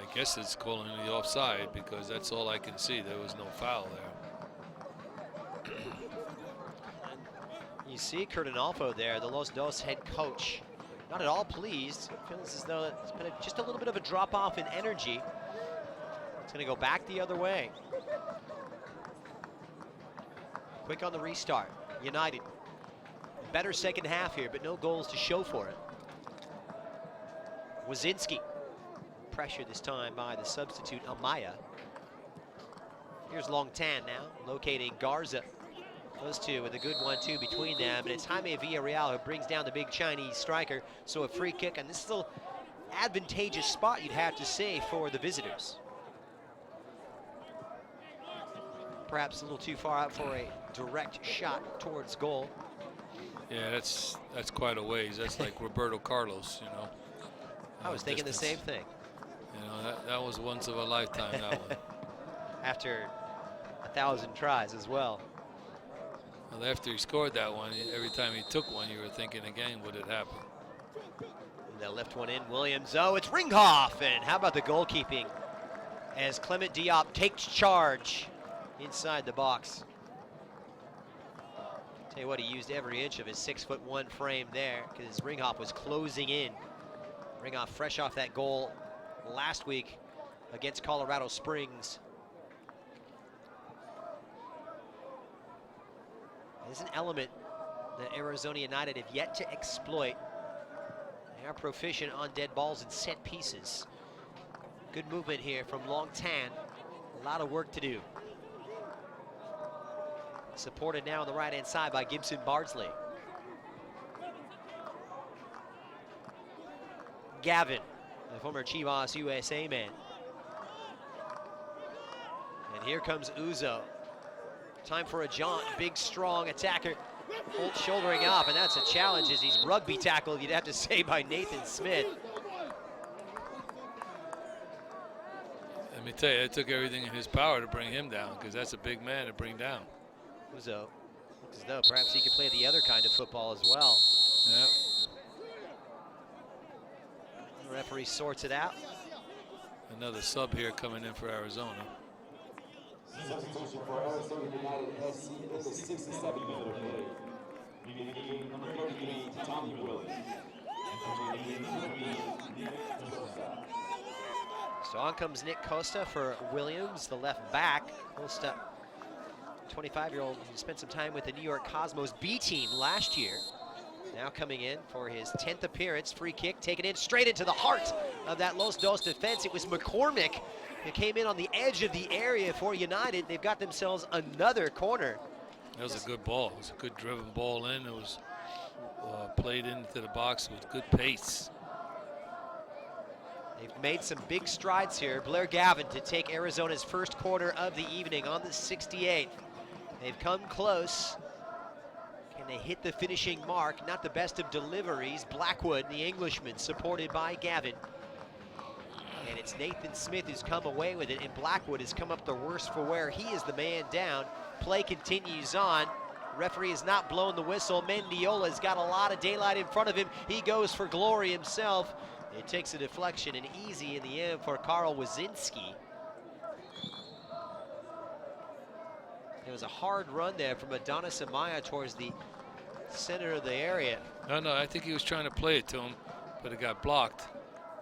I guess it's calling the offside because that's all I can see. There was no foul there. You see Curtin Alfo there, the Los Dos head coach, not at all pleased. Feels as though it's been just a little bit of a drop off in energy. It's going to go back the other way. Quick on the restart. United. Better second half here, but no goals to show for it. Wazinski. Pressure this time by the substitute Amaya. Here's Long Tan now, locating Garza. Those two with a good 1-2 between them, and it's Jaime Villarreal who brings down the big Chinese striker. So a free kick, and this is an advantageous spot, you'd have to say, for the visitors. Perhaps a little too far out for a direct shot towards goal. Yeah, that's quite a ways. That's like Roberto Carlos, you know. I was thinking distance. the same thing. You know, that was once of a lifetime, that one. After 1,000 tries as well. Well, after he scored that one, every time he took one, you were thinking again, would it happen? They left one in, Williams. Oh, it's Ringhoff, and how about the goalkeeping as Clement Diop takes charge inside the box. Tell you what, he used every inch of his 6'1" frame there because Ringhoff was closing in. Ringhoff fresh off that goal last week against Colorado Springs. There's an element that Arizona United have yet to exploit. They are proficient on dead balls and set pieces. Good movement here from Long Tan. A lot of work to do. Supported now on the right-hand side by Gibson Bardsley. Gavin, the former Chivas USA man. And here comes Uzo. Time for a jaunt, big, strong attacker. Holt shouldering up, and that's a challenge as he's rugby tackled, you'd have to say, by Nathan Smith. Let me tell you, it took everything in his power to bring him down, because that's a big man to bring down. Uzo looks as though perhaps he could play the other kind of football as well. Yep. The referee sorts it out. Another sub here coming in for Arizona. Substitution for Arizona United SC in the 67-minute of play. Beginning number 38, Tommy Willis. So on comes Nick Costa for Williams, the left back. Costa, 25-year-old, who spent some time with the New York Cosmos B team last year. Now coming in for his 10th appearance, free kick taken in straight into the heart of that Los Dos defense. It was McCormick who came in on the edge of the area for United. They've got themselves another corner. That was a good ball. It was a good driven ball in. It was played into the box with good pace. They've made some big strides here. Blair Gavin to take Arizona's first corner of the evening on the 68th. They've come close. Can they hit the finishing mark? Not the best of deliveries. Blackwood, the Englishman, supported by Gavin. And it's Nathan Smith who's come away with it, and Blackwood has come up the worst for wear. He is the man down. Play continues on. Referee has not blown the whistle. Mendiola's got a lot of daylight in front of him. He goes for glory himself. It takes a deflection and easy in the end for Karl Wazinski. There was a hard run there from Adonis Amaya towards the center of the area. No, I think he was trying to play it to him, but it got blocked.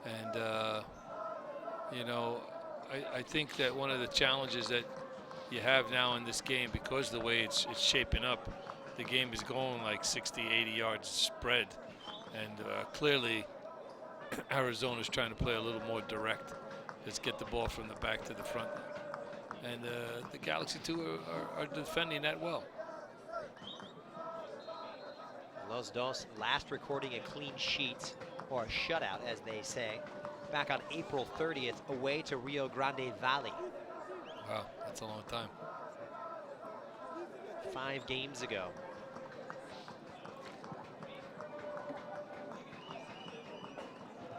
And, you know, I think that one of the challenges that you have now in this game, because of the way it's shaping up, the game is going like 60, 80 yards spread. And clearly, Arizona's trying to play a little more direct. Let's get the ball from the back to the front. And the Galaxy, too, are defending that well. Los Dos last recording a clean sheet, or a shutout, as they say, back on April 30th, away to Rio Grande Valley. Wow, that's a long time. 5 games ago.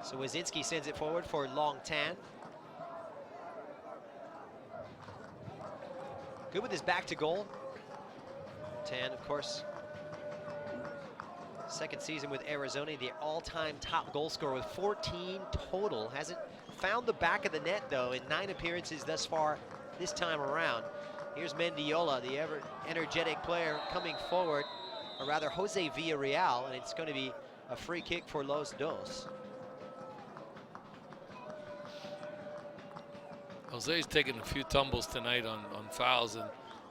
So Wazinski sends it forward for Long Tan. Good with his back to goal. Tan, of course, second season with Arizona, the all-time top goal scorer with 14 total. Hasn't found the back of the net, though, in 9 appearances thus far this time around. Here's Mendiola, the ever-energetic player, coming forward, or rather Jose Villarreal, and it's going to be a free kick for Los Dos. Jose's taken a few tumbles tonight on fouls, and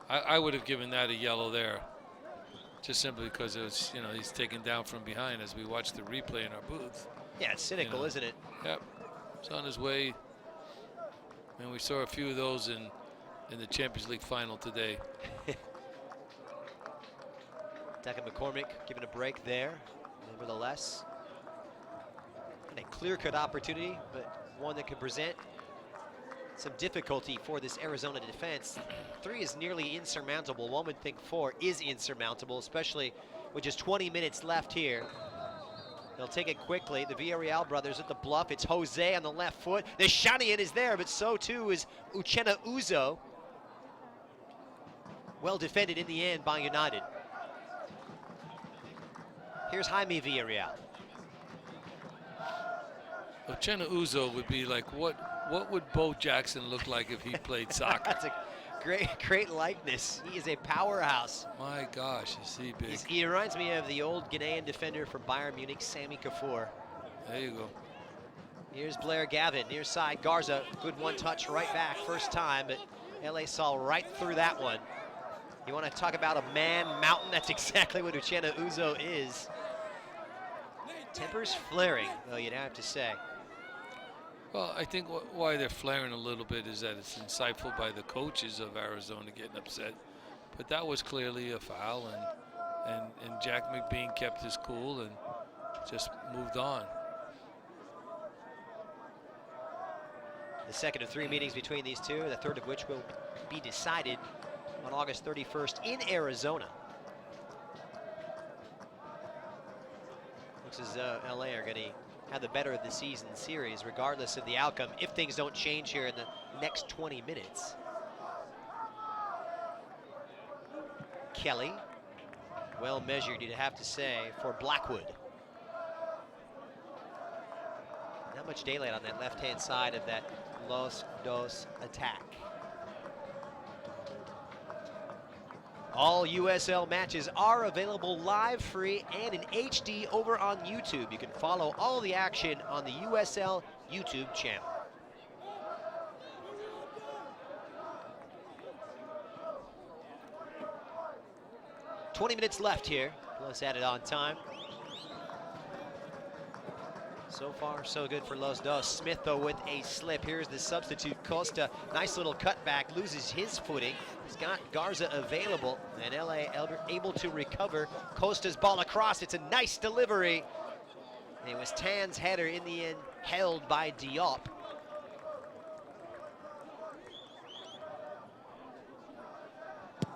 I would have given that a yellow there. just simply because it was, he's taken down from behind as we watch the replay in our booth. Yeah, it's cynical, isn't it? Yep. It's on his way. And we saw a few of those in the Champions League final today. Duncan McCormick given a break there, nevertheless. And a clear-cut opportunity, but one that could present some difficulty for this Arizona defense. 3 is nearly insurmountable. One would think 4 is insurmountable, especially with just 20 minutes left here. They'll take it quickly. The Villarreal brothers at the bluff. It's Jose on the left foot. The Shanian is there, but so too is Uchenna Uzo. Well defended in the end by United. Here's Jaime Villarreal. Uchenna Uzo would be like, what would Bo Jackson look like if he played soccer? That's a great likeness. He is a powerhouse. My gosh, is he big. He reminds me of the old Ghanaian defender from Bayern Munich, Sami Kaffour. There you go. Here's Blair Gavin, near side. Garza, good one touch right back, first time, but LA saw right through that one. You want to talk about a man mountain? That's exactly what Uchenna Uzo is. Tempers flaring, though, you'd have to say. Well, I think why they're flaring a little bit is that it's insightful by the coaches of Arizona getting upset. But that was clearly a foul, and Jack McBean kept his cool and just moved on. The second of 3 meetings between these two, the third of which will be decided on August 31st in Arizona. Looks as though LA are going to have the better of the season series, regardless of the outcome, if things don't change here in the next 20 minutes. Kelly, well measured, you'd have to say, for Blackwood. Not much daylight on that left-hand side of that Los Dos attack. All USL matches are available live, free, and in HD over on YouTube. You can follow all the action on the USL YouTube channel. "20 minutes left here, plus added on time. So far, so good for Los Dos. Smith, though, with a slip. Here's the substitute, Costa. Nice little cutback, loses his footing. He's got Garza available, and LA able to recover. Costa's ball across. It's a nice delivery. And it was Tan's header in the end, held by Diop.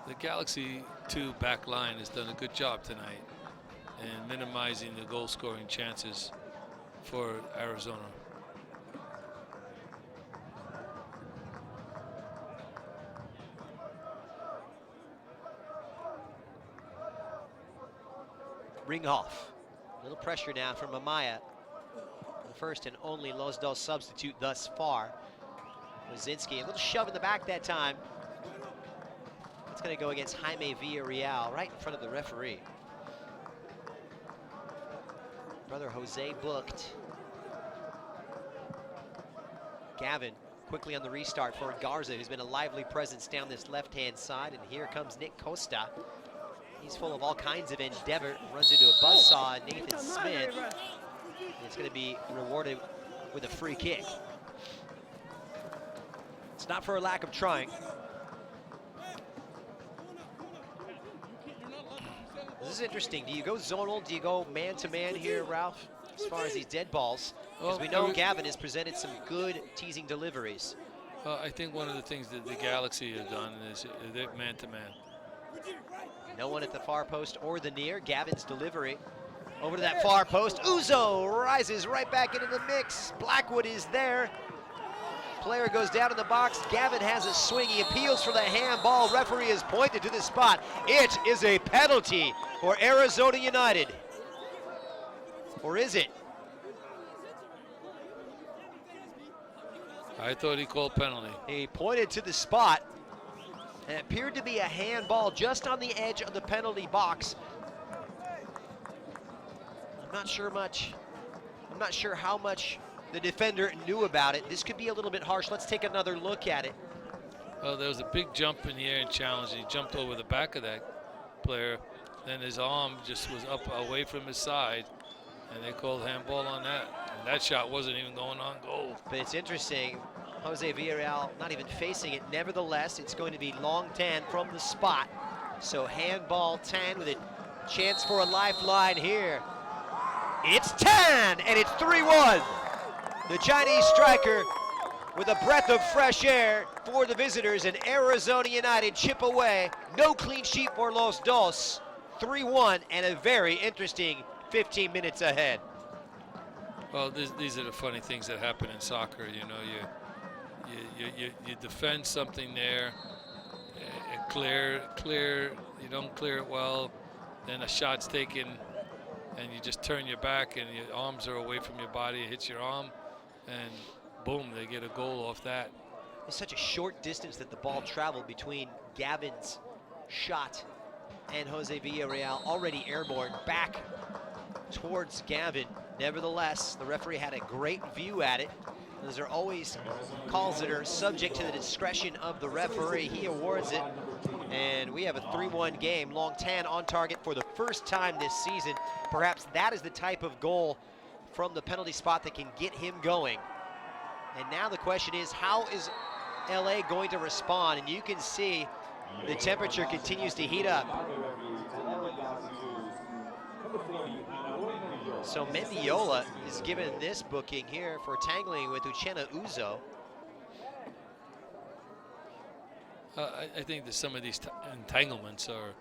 The Galaxy 2 back line has done a good job tonight in minimizing the goal-scoring chances for Arizona. Ringhoff. A little pressure now from Amaya. The first and only Los Dos substitute thus far. Wazinski, a little shove in the back that time. It's going to go against Jaime Villarreal, right in front of the referee. Brother Jose booked. Gavin quickly on the restart for Garza, who's been a lively presence down this left-hand side. And here comes Nick Costa. He's full of all kinds of endeavor. Runs into a buzzsaw, Nathan Smith. And it's going to be rewarded with a free kick. It's not for a lack of trying. This is interesting. Do you go zonal? Do you go man-to-man here, Ralph, as far as these dead balls? Because we know Gavin has presented some good teasing deliveries. I think one of the things that the Galaxy have done is they're man-to-man. No one at the far post or the near. Gavin's delivery over to that far post. Uzo rises right back into the mix. Blackwood is there. Player goes down in the box. Gavin has a swing. He appeals for the handball. Referee is pointed to the spot. It is a penalty for Arizona United. Or is it? I thought he called penalty. He pointed to the spot. And it appeared to be a handball just on the edge of the penalty box. I'm not sure how much the defender knew about it. This could be a little bit harsh. Let's take another look at it. Well, there was a big jump in the air and challenge. He jumped over the back of that player then his arm just was up away from his side, and they called handball on that. And that shot wasn't even going on goal. But it's interesting, Jose Villarreal not even facing it. Nevertheless, it's going to be long Tan from the spot. So handball Tan with a chance for a lifeline here. It's Tan, and it's 3-1. The Chinese striker with a breath of fresh air for the visitors, and Arizona United chip away. No clean sheet for Los Dos. 3-1, and a very interesting 15 minutes ahead. Well, these are the funny things that happen in soccer. You know, you defend something there, clear, you don't clear it well, then a shot's taken, and you just turn your back, and your arms are away from your body. It hits your arm, and boom, they get a goal off that. It's such a short distance that the ball traveled between Gavin's shot and Jose Villarreal, already airborne back towards Gavin. Nevertheless, the referee had a great view at it. Those are always calls that are subject to the discretion of the referee. He awards it, and we have a 3-1 game. Long Tan on target for the first time this season. Perhaps that is the type of goal from the penalty spot that can get him going. And now the question is, how is LA going to respond? And you can see the temperature continues to heat up. So Mendiola is given this booking here for tangling with Uchenna Uzo. I think that some of these entanglements are,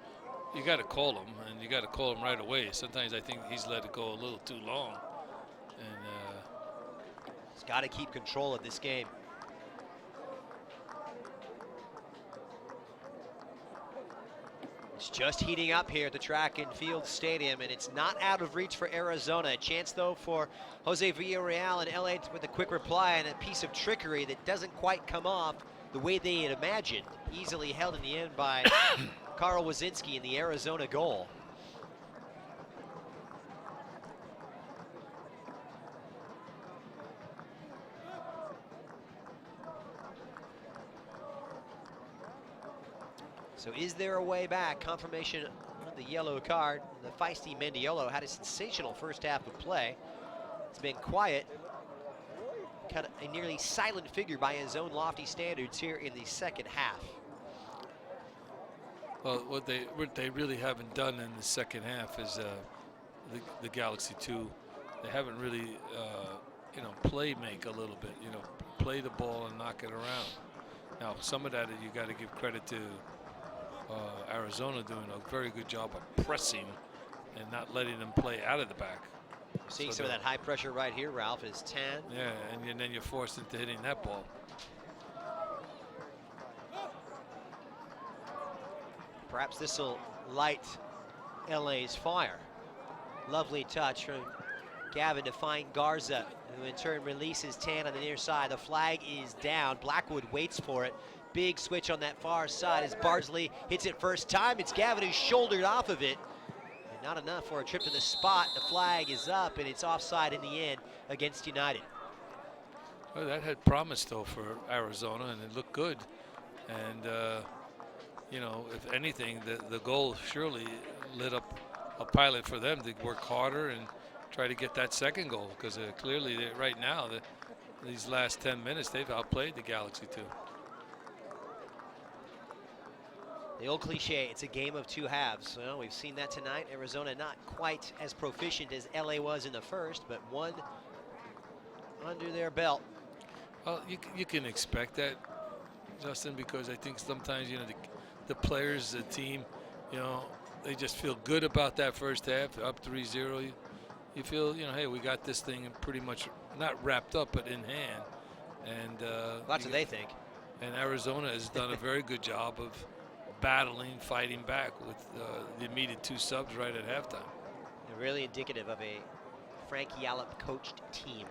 you got to call them, and you got to call them right away. Sometimes I think he's let it go a little too long. And he's got to keep control of this game. It's just heating up here at the Track and Field Stadium, and it's not out of reach for Arizona. A chance, though, for Jose Villarreal and LA with a quick reply and a piece of trickery that doesn't quite come off the way they had imagined. Easily held in the end by Karl Wazinski in the Arizona goal. So is there a way back? Confirmation of the yellow card. The feisty Mendiolo had a sensational first half of play. It's been quiet. Cut a nearly silent figure by his own lofty standards here in the second half. well, what they really haven't done in the second half is the Galaxy 2. They haven't really, play make a little bit. Play the ball and knock it around. Now, some of that you got to give credit to. Arizona doing a very good job of pressing and not letting them play out of the back. You're seeing some of that high pressure right here, Ralph, is Tan. Yeah, and then you're forced into hitting that ball. Perhaps this will light LA's fire. Lovely touch from Gavin to find Garza, who in turn releases Tan on the near side. The flag is down. Blackwood waits for it. Big switch on that far side as Bardsley hits it first time. It's Gavin who's shouldered off of it. And not enough for a trip to the spot. The flag is up, and it's offside in the end against United. Well, that had promise, though, for Arizona, and it looked good. And, if anything, the goal surely lit up a pilot for them to work harder and try to get that second goal, because clearly right now, these last 10 minutes, they've outplayed the Galaxy 2. The old cliche, it's a game of two halves. Well, we've seen that tonight. Arizona not quite as proficient as LA was in the first, but one under their belt. Well, you can expect that, Justin, because I think sometimes, the players, the team, they just feel good about that first half. They're up 3-0. You feel, hey, we got this thing pretty much not wrapped up, but in hand. And that's what they think. And Arizona has done a very good job of battling, fighting back with the immediate 2 subs right at halftime. They're really indicative of a Frank Yallop coached team.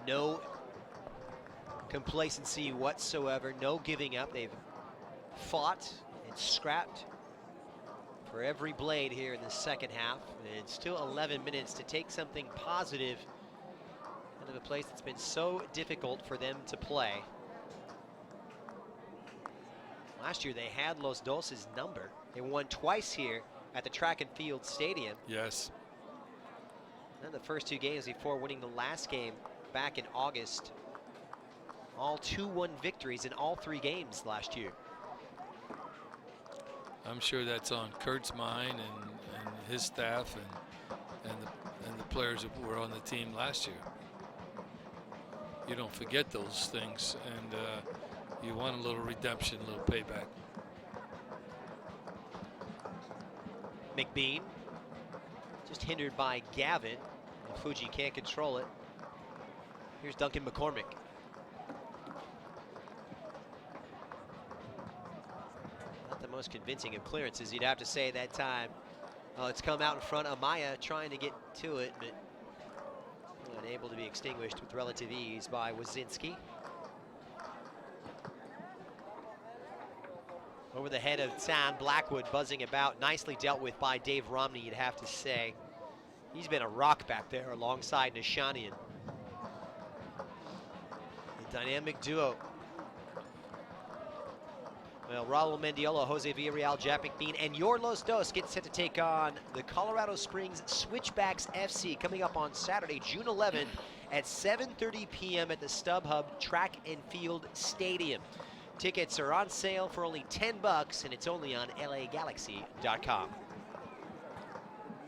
No complacency whatsoever, no giving up. They've fought and scrapped for every blade here in the second half. And it's still 11 minutes to take something positive out of a place that's been so difficult for them to play. Last year they had Los Dos' number. They won twice here at the track and field stadium. Yes. And the first 2 games before winning the last game back in August. All 2-1 victories in all 3 games last year. I'm sure that's on Kurt's mind and his staff and the players that were on the team last year. You don't forget those things, and you want a little redemption, a little payback. McBean just hindered by Gavin. And Fuji can't control it. Here's Duncan McCormick. Not the most convincing of clearances, you'd have to say, that time. It's come out in front of Maya trying to get to it, but unable to be extinguished with relative ease by Wazinski. Over the head of Sam Blackwood, buzzing about, nicely dealt with by Dave Romney, you'd have to say. He's been a rock back there alongside Nishanian. The dynamic duo. Well, Raul Mendiola, Jose Villarreal, Jack McBean, and your Los Dos get set to take on the Colorado Springs Switchbacks FC coming up on Saturday, June 11th at 7:30 p.m. at the StubHub Track and Field Stadium. Tickets are on sale for only $10, and it's only on LAGalaxy.com.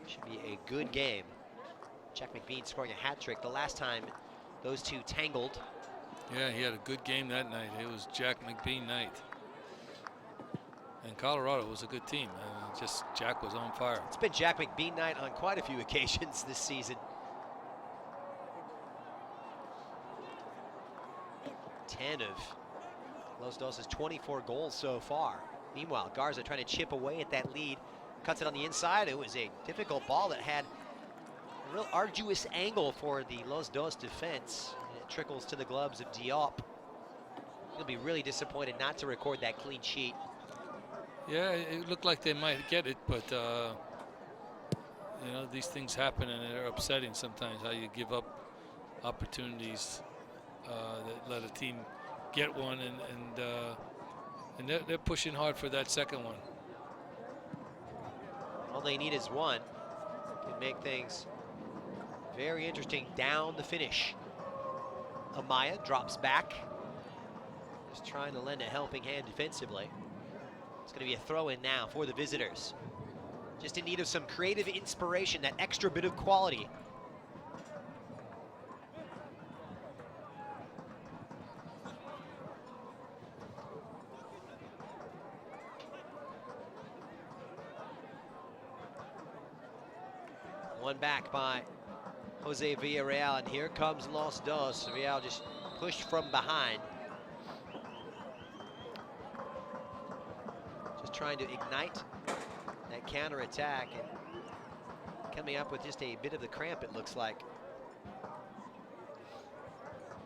Should be a good game. Jack McBean scoring a hat trick the last time those two tangled. Yeah, he had a good game that night. It was Jack McBean night. And Colorado was a good team. Just Jack was on fire. It's been Jack McBean night on quite a few occasions this season. 10 of Los Dos' 24 goals so far. Meanwhile, Garza trying to chip away at that lead. Cuts it on the inside. It was a difficult ball that had a real arduous angle for the Los Dos defense. It trickles to the gloves of Diop. He'll be really disappointed not to record that clean sheet. Yeah, it looked like they might get it, but you know, these things happen and they're upsetting sometimes, how you give up opportunities that let a team get one, and they're pushing hard for that second one. All they need is one. Can make things very interesting down the finish. Amaya drops back. Just trying to lend a helping hand defensively. It's going to be a throw-in now for the visitors. Just in need of some creative inspiration, that extra bit of quality. One back by Jose Villarreal, and here comes Los Dos. Villarreal just pushed from behind. Just trying to ignite that counterattack and coming up with just a bit of the cramp, it looks like.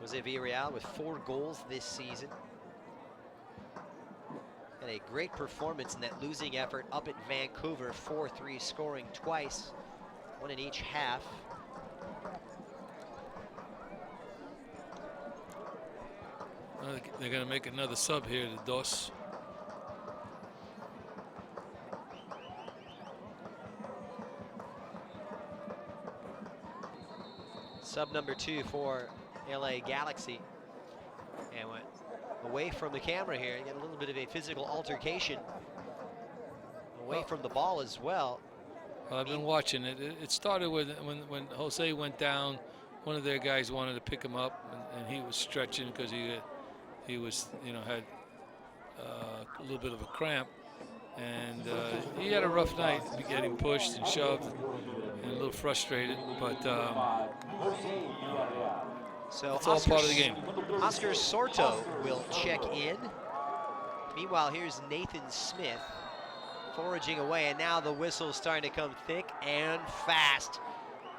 Jose Villarreal with 4 goals this season. And a great performance in that losing effort up at Vancouver, 4-3, scoring twice. 1 in each half. They're going to make another sub here to Dos. Sub number 2 for LA Galaxy. And went away from the camera here. You got a little bit of a physical altercation. Away from the ball as well. Well, I've been watching it. It started with when Jose went down. One of their guys wanted to pick him up, and he was stretching because he was, you know, had a little bit of a cramp, and he had a rough night, getting pushed and shoved, and a little frustrated. But so it's all part of the game. Oscar Sorto will check in. Meanwhile, here's Nathan Smith foraging away, and now the whistle's starting to come thick and fast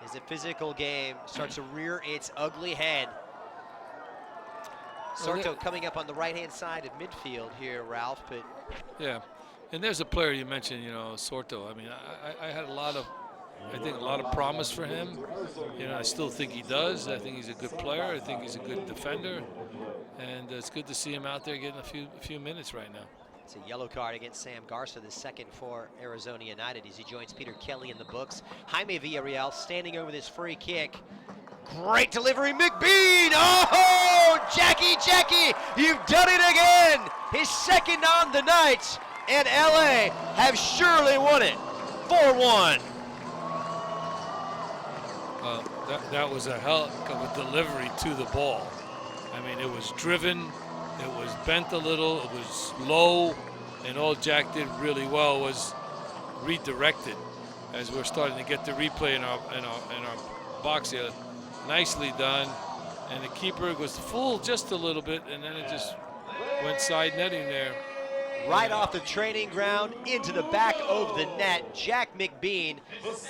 as the physical game starts to rear its ugly head. Sorto coming up on the right-hand side of midfield here, Ralph. But yeah, and there's a player you mentioned, you know, Sorto. I mean, I had a lot of promise for him. You know, I still think he does. I think he's a good player. I think he's a good defender, and it's good to see him out there getting a few minutes right now. It's a yellow card against Sam Garza, the second for Arizona United, as he joins Peter Kelly in the books. Jaime Villarreal standing over this free kick. Great delivery, McBean! Oh, Jackie, you've done it again! His second on the night, and LA have surely won it. 4-1. That was a hell of a delivery to the ball. I mean, it was driven, it was bent a little, it was low, and all Jack did really well was redirect it. As we're starting to get the replay in our box here, nicely done. And the keeper was full just a little bit, and then it just went side netting there. Right off the training ground into the back of the net. Jack McBean,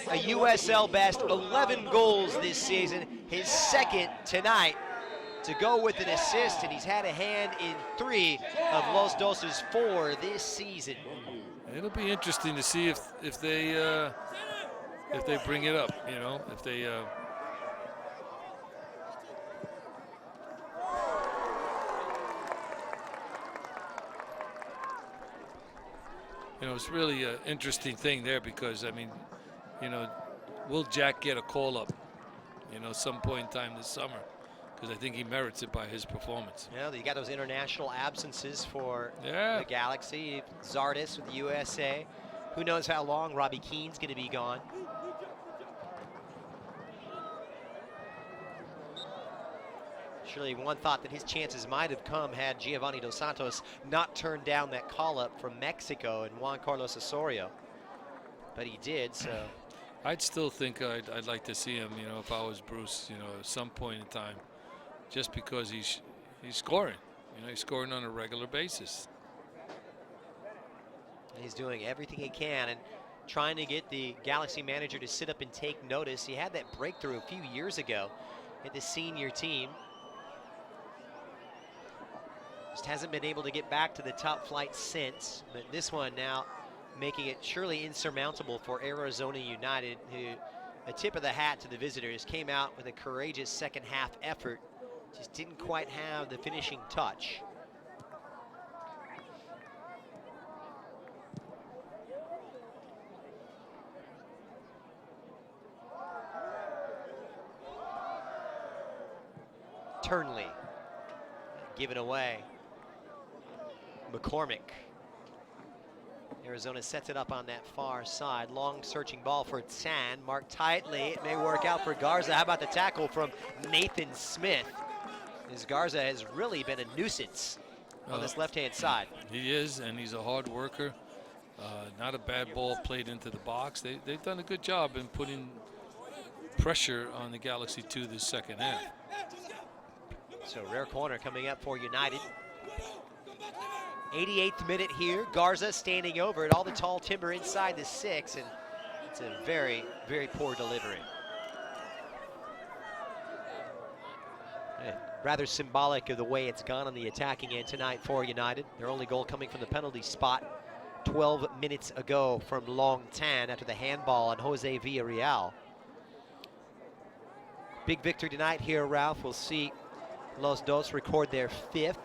a USL best, 11 goals this season, his second tonight, to go with an assist, and he's had a hand in 3 of Los Dos' 4 this season. It'll be interesting to see if they bring it up, you know, if they. You know, it's really an interesting thing there because, I mean, you know, will Jack get a call up, you know, some point in time this summer? Because I think he merits it by his performance. Yeah, you got those international absences for the Galaxy. Zardes with the USA. Who knows how long Robbie Keane's going to be gone. Surely one thought that his chances might have come had Giovanni Dos Santos not turned down that call-up from Mexico and Juan Carlos Osorio. But he did, so. I'd still think I'd like to see him, you know, if I was Bruce, you know, at some point in time, just because he's scoring. You know, he's scoring on a regular basis. He's doing everything he can and trying to get the Galaxy manager to sit up and take notice. He had that breakthrough a few years ago at the senior team. Just hasn't been able to get back to the top flight since, but this one now making it surely insurmountable for Arizona United, who, a tip of the hat to the visitors, came out with a courageous second half effort, just didn't quite have the finishing touch. Turnley given away. McCormick. Arizona sets it up on that far side. Long searching ball for Tan. Marked tightly. It may work out for Garza. How about the tackle from Nathan Smith? As Garza has really been a nuisance on this left-hand side. He is, and he's a hard worker. Not a bad ball played into the box. They've done a good job in putting pressure on the Galaxy 2 this second half. So rare corner coming up for United. 88th minute here. Garza standing over it. All the tall timber inside the 6, and it's a very, very poor delivery. Rather symbolic of the way it's gone on the attacking end tonight for United. Their only goal coming from the penalty spot 12 minutes ago from Long Tan after the handball on Jose Villarreal. Big victory tonight here, Ralph. We'll see Los Dos record their 5th.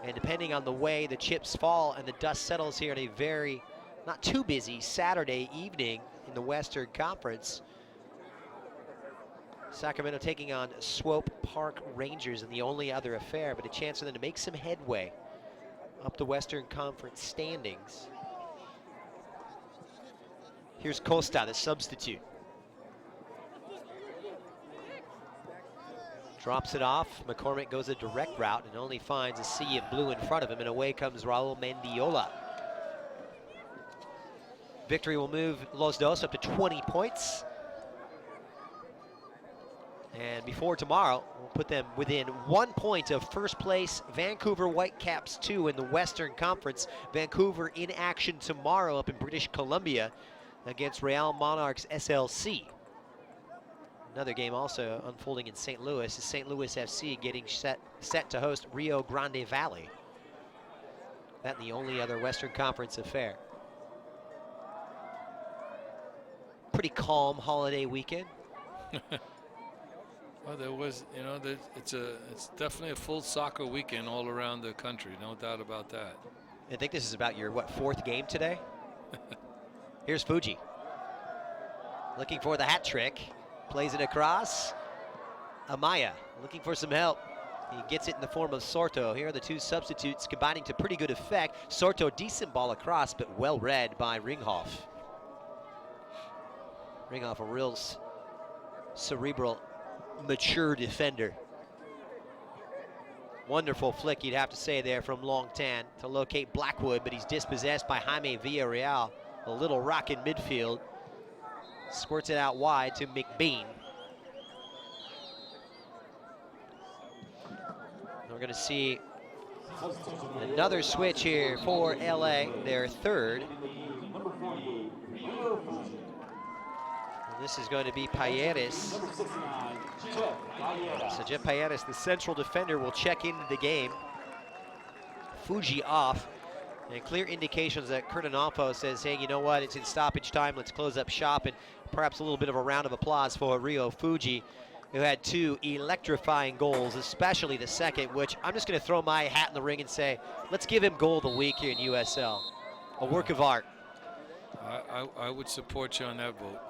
And depending on the way the chips fall and the dust settles here in a very, not too busy Saturday evening in the Western Conference, Sacramento taking on Swope Park Rangers in the only other affair, but a chance for them to make some headway up the Western Conference standings. Here's Costa, the substitute. Drops it off. McCormick goes a direct route and only finds a sea of blue in front of him, and away comes Raul Mendiola. Victory will move Los Dos up to 20 points. And before tomorrow, we'll put them within 1 point of first place Vancouver Whitecaps 2 in the Western Conference. Vancouver in action tomorrow up in British Columbia against Real Monarchs SLC. Another game also unfolding in St. Louis is St. Louis FC getting set to host Rio Grande Valley. That the only other Western Conference affair. Pretty calm holiday weekend. Well, there was, you know, it's definitely a full soccer weekend all around the country, no doubt about that. I think this is about your, what, 4th game today? Here's Fuji. Looking for the hat trick. Plays it across. Amaya looking for some help. He gets it in the form of Sorto. Here are the two substitutes combining to pretty good effect. Sorto, decent ball across, but well read by Ringhoff. Ringhoff, a real cerebral, mature defender. Wonderful flick, you'd have to say there from Long Tan to locate Blackwood, but he's dispossessed by Jaime Villarreal. A little rock in midfield. Squirts it out wide to McBean. We're going to see another switch here for LA, their 3rd. And this is going to be Payeres. So Jeff Payeres, the central defender, will check into the game. Fuji off. And clear indications that Curtinalfo says, hey, you know what, it's in stoppage time, let's close up shop, and perhaps a little bit of a round of applause for Rio Fuji, who had 2 electrifying goals, especially the second, which I'm just going to throw my hat in the ring and say, let's give him goal of the week here in USL. A work of art. I would support you on that vote.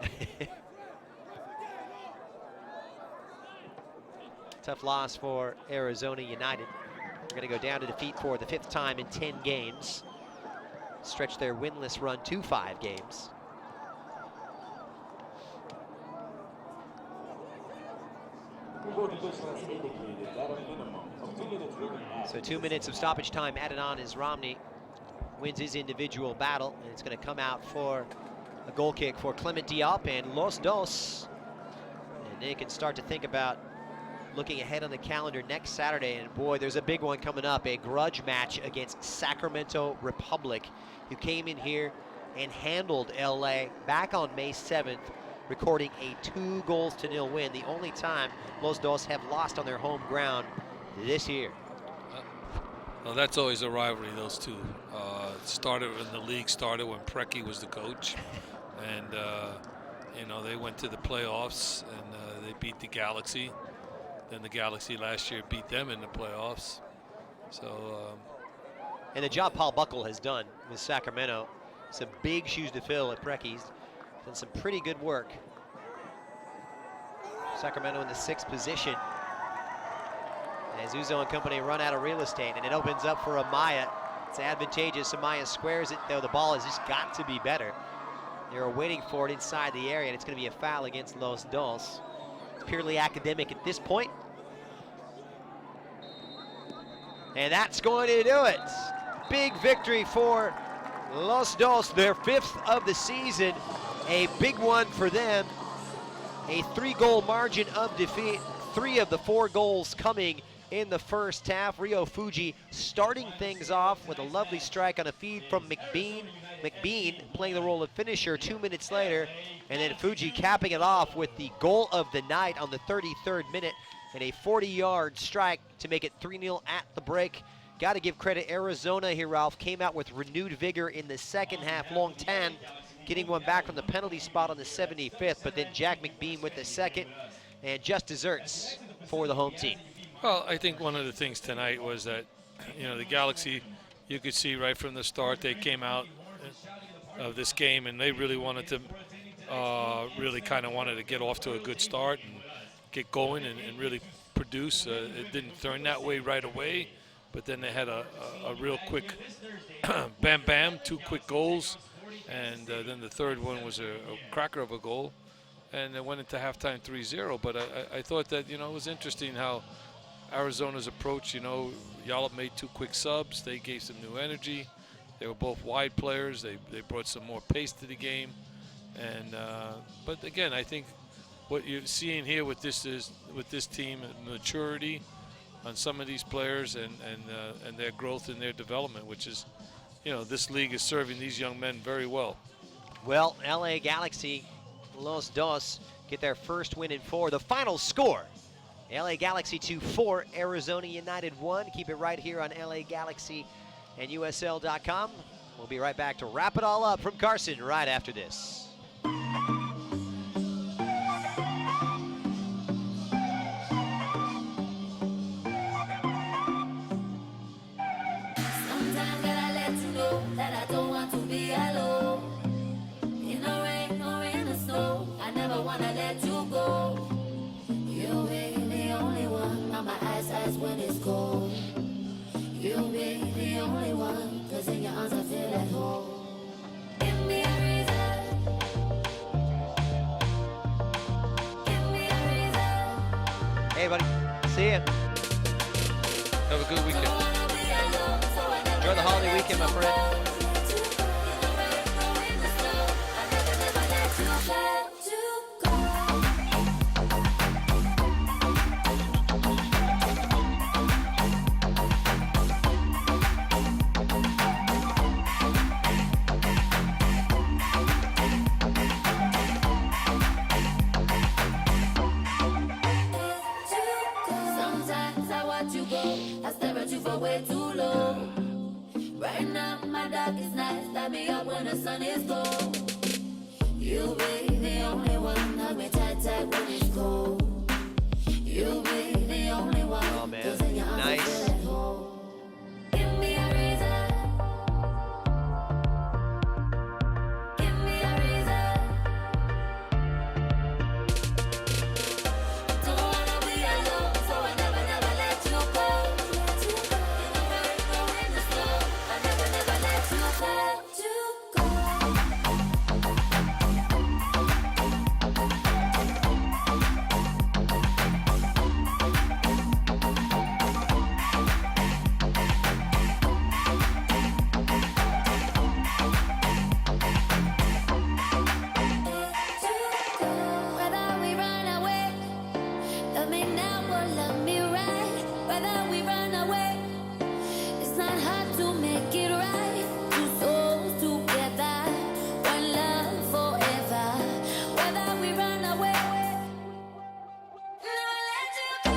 Tough loss for Arizona United. They're going to go down to defeat for the 5th time in 10 games. Stretch their winless run to 5 games. So 2 minutes of stoppage time added on as Romney wins his individual battle, and it's going to come out for a goal kick for Clement Diop and Los Dos. And they can start to think about looking ahead on the calendar next Saturday, and boy, there's a big one coming up, a grudge match against Sacramento Republic, who came in here and handled LA back on May 7th, recording a 2-0 win, the only time Los Dos have lost on their home ground this year. Well, that's always a rivalry, those two. Started when the league started when Preki was the coach, and you know, they went to the playoffs and they beat the Galaxy. Then the Galaxy last year beat them in the playoffs. So, and the job Paul Buckle has done with Sacramento, some big shoes to fill at Preki's. Done some pretty good work. Sacramento in the 6th position as Uzo and company run out of real estate, and it opens up for Amaya. It's advantageous. Amaya squares it, though the ball has just got to be better. They're waiting for it inside the area, and it's going to be a foul against Los Dos. It's purely academic at this point. And that's going to do it. Big victory for Los Dos, their 5th of the season. A big one for them. A 3-goal margin of defeat. 3 of the 4 goals coming in the first half. Rio Fuji starting things off with a lovely strike on a feed from McBean. McBean playing the role of finisher 2 minutes later. And then Fuji capping it off with the goal of the night on the 33rd minute. And a 40-yard strike to make it 3-0 at the break. Got to give credit Arizona here, Ralph. Came out with renewed vigor in the second half. Long Tan getting one back from the penalty spot on the 75th, but then Jack McBean with the second, and just desserts for the home team. well, I think one of the things tonight was that, you know, the Galaxy, you could see right from the start they came out of this game and they really wanted to, really kind of wanted to get off to a good start and get going and really produce. It didn't turn that way right away, but then they had a real quick bam bam, 2 quick goals, and then the third one was a cracker of a goal, and it went into halftime 3-0. But I thought that, you know, it was interesting how Arizona's approach, you know, Yallop made 2 quick subs, they gave some new energy, they were both wide players, they brought some more pace to the game, and but again, I think what you're seeing here with this team, maturity on some of these players and their growth and their development, which is, you know, this league is serving these young men very well. Well, LA Galaxy, Los Dos get their first win in 4. The final score, LA Galaxy 2-4, Arizona United 1. Keep it right here on LA Galaxy and USL.com. We'll be right back to wrap it all up from Carson right after this. Sometimes gotta let you rise when it's cold. You'll be the only one, 'cause in your arms I feel at home. Give me a reason. Give me a reason. Hey, buddy. See ya. Have a good weekend. Enjoy the holiday weekend, my friend. Sometimes I watch you go, I stare at you for way too long. Right now, my darkest nights light me up when the sun is gone. You'll be the only one, hug me tight, tight when it's cold. You'll be the only one, Oh, man. 'cause in your arms I Nice. feel at home. Give me a reason. Give me a reason. Don't wanna be alone, so I never, never let you go. In the rain or in the snow, I never, never let you go. Whether we run away, love me now or love me right. Whether we run away, it's not hard to make it right. Two souls together, one love forever. Whether we run away, never let you go.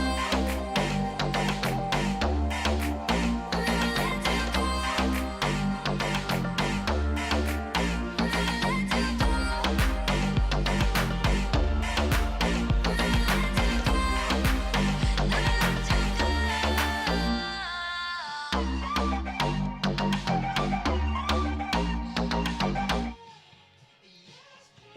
Never let you go.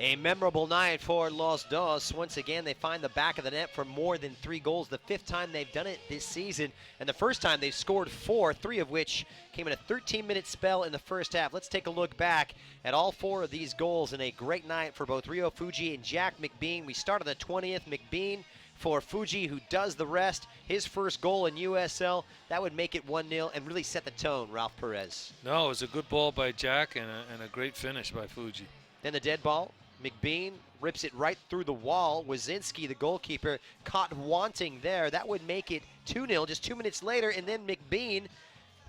A memorable night for Los Dos. Once again, they find the back of the net for more than 3 goals. The 5th time they've done it this season, and the first time they've scored 4, 3 of which came in a 13-minute spell in the first half. Let's take a look back at all 4 of these goals in a great night for both Rio Fuji and Jack McBean. We start on the 20th. McBean for Fuji, who does the rest. His first goal in USL, that would make it 1-0 and really set the tone, Ralph Perez. No, it was a good ball by Jack and a great finish by Fuji. Then the dead ball. McBean rips it right through the wall. Wazinski, the goalkeeper, caught wanting there. That would make it 2-0 just 2 minutes later. And then McBean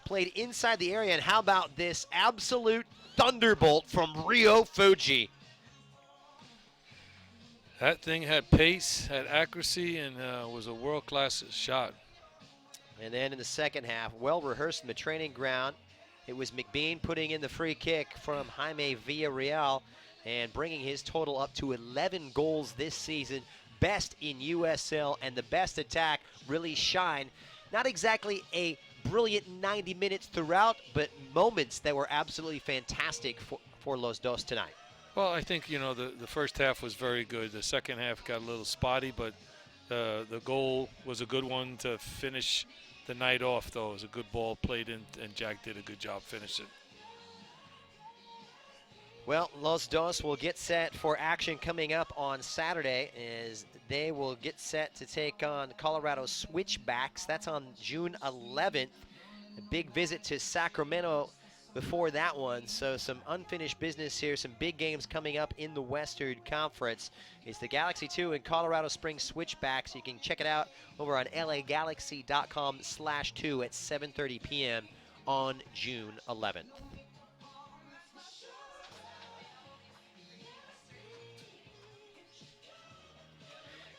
played inside the area. And how about this absolute thunderbolt from Rio Fuji? That thing had pace, had accuracy, and was a world-class shot. And then in the second half, well rehearsed in the training ground, it was McBean putting in the free kick from Jaime Villarreal and bringing his total up to 11 goals this season. Best in USL, and the best attack really shine. Not exactly a brilliant 90 minutes throughout, but moments that were absolutely fantastic for Los Dos tonight. Well, I think, you know, the first half was very good. The second half got a little spotty, but the goal was a good one to finish the night off, though. It was a good ball played in, and Jack did a good job finishing. Well, Los Dos will get set for action coming up on Saturday as they will get set to take on Colorado Switchbacks. That's on June 11th. A big visit to Sacramento before that one. So some unfinished business here, some big games coming up in the Western Conference. It's the Galaxy 2 and Colorado Springs Switchbacks. You can check it out over on lagalaxy.com/2 at 7:30 p.m. on June 11th.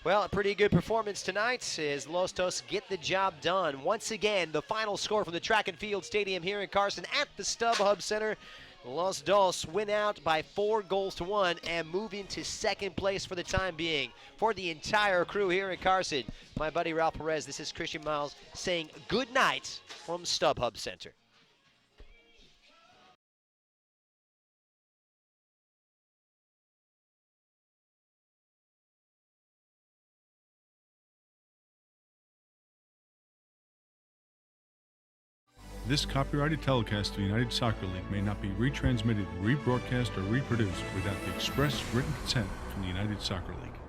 Well, a pretty good performance tonight as Los Dos get the job done. Once again, the final score from the track and field stadium here in Carson at the StubHub Center. Los Dos win out by 4-1 and move into second place for the time being. For the entire crew here in Carson, my buddy Ralph Perez, this is Christian Miles saying good night from StubHub Center. This copyrighted telecast of the United Soccer League may not be retransmitted, rebroadcast, or reproduced without the express written consent from the United Soccer League.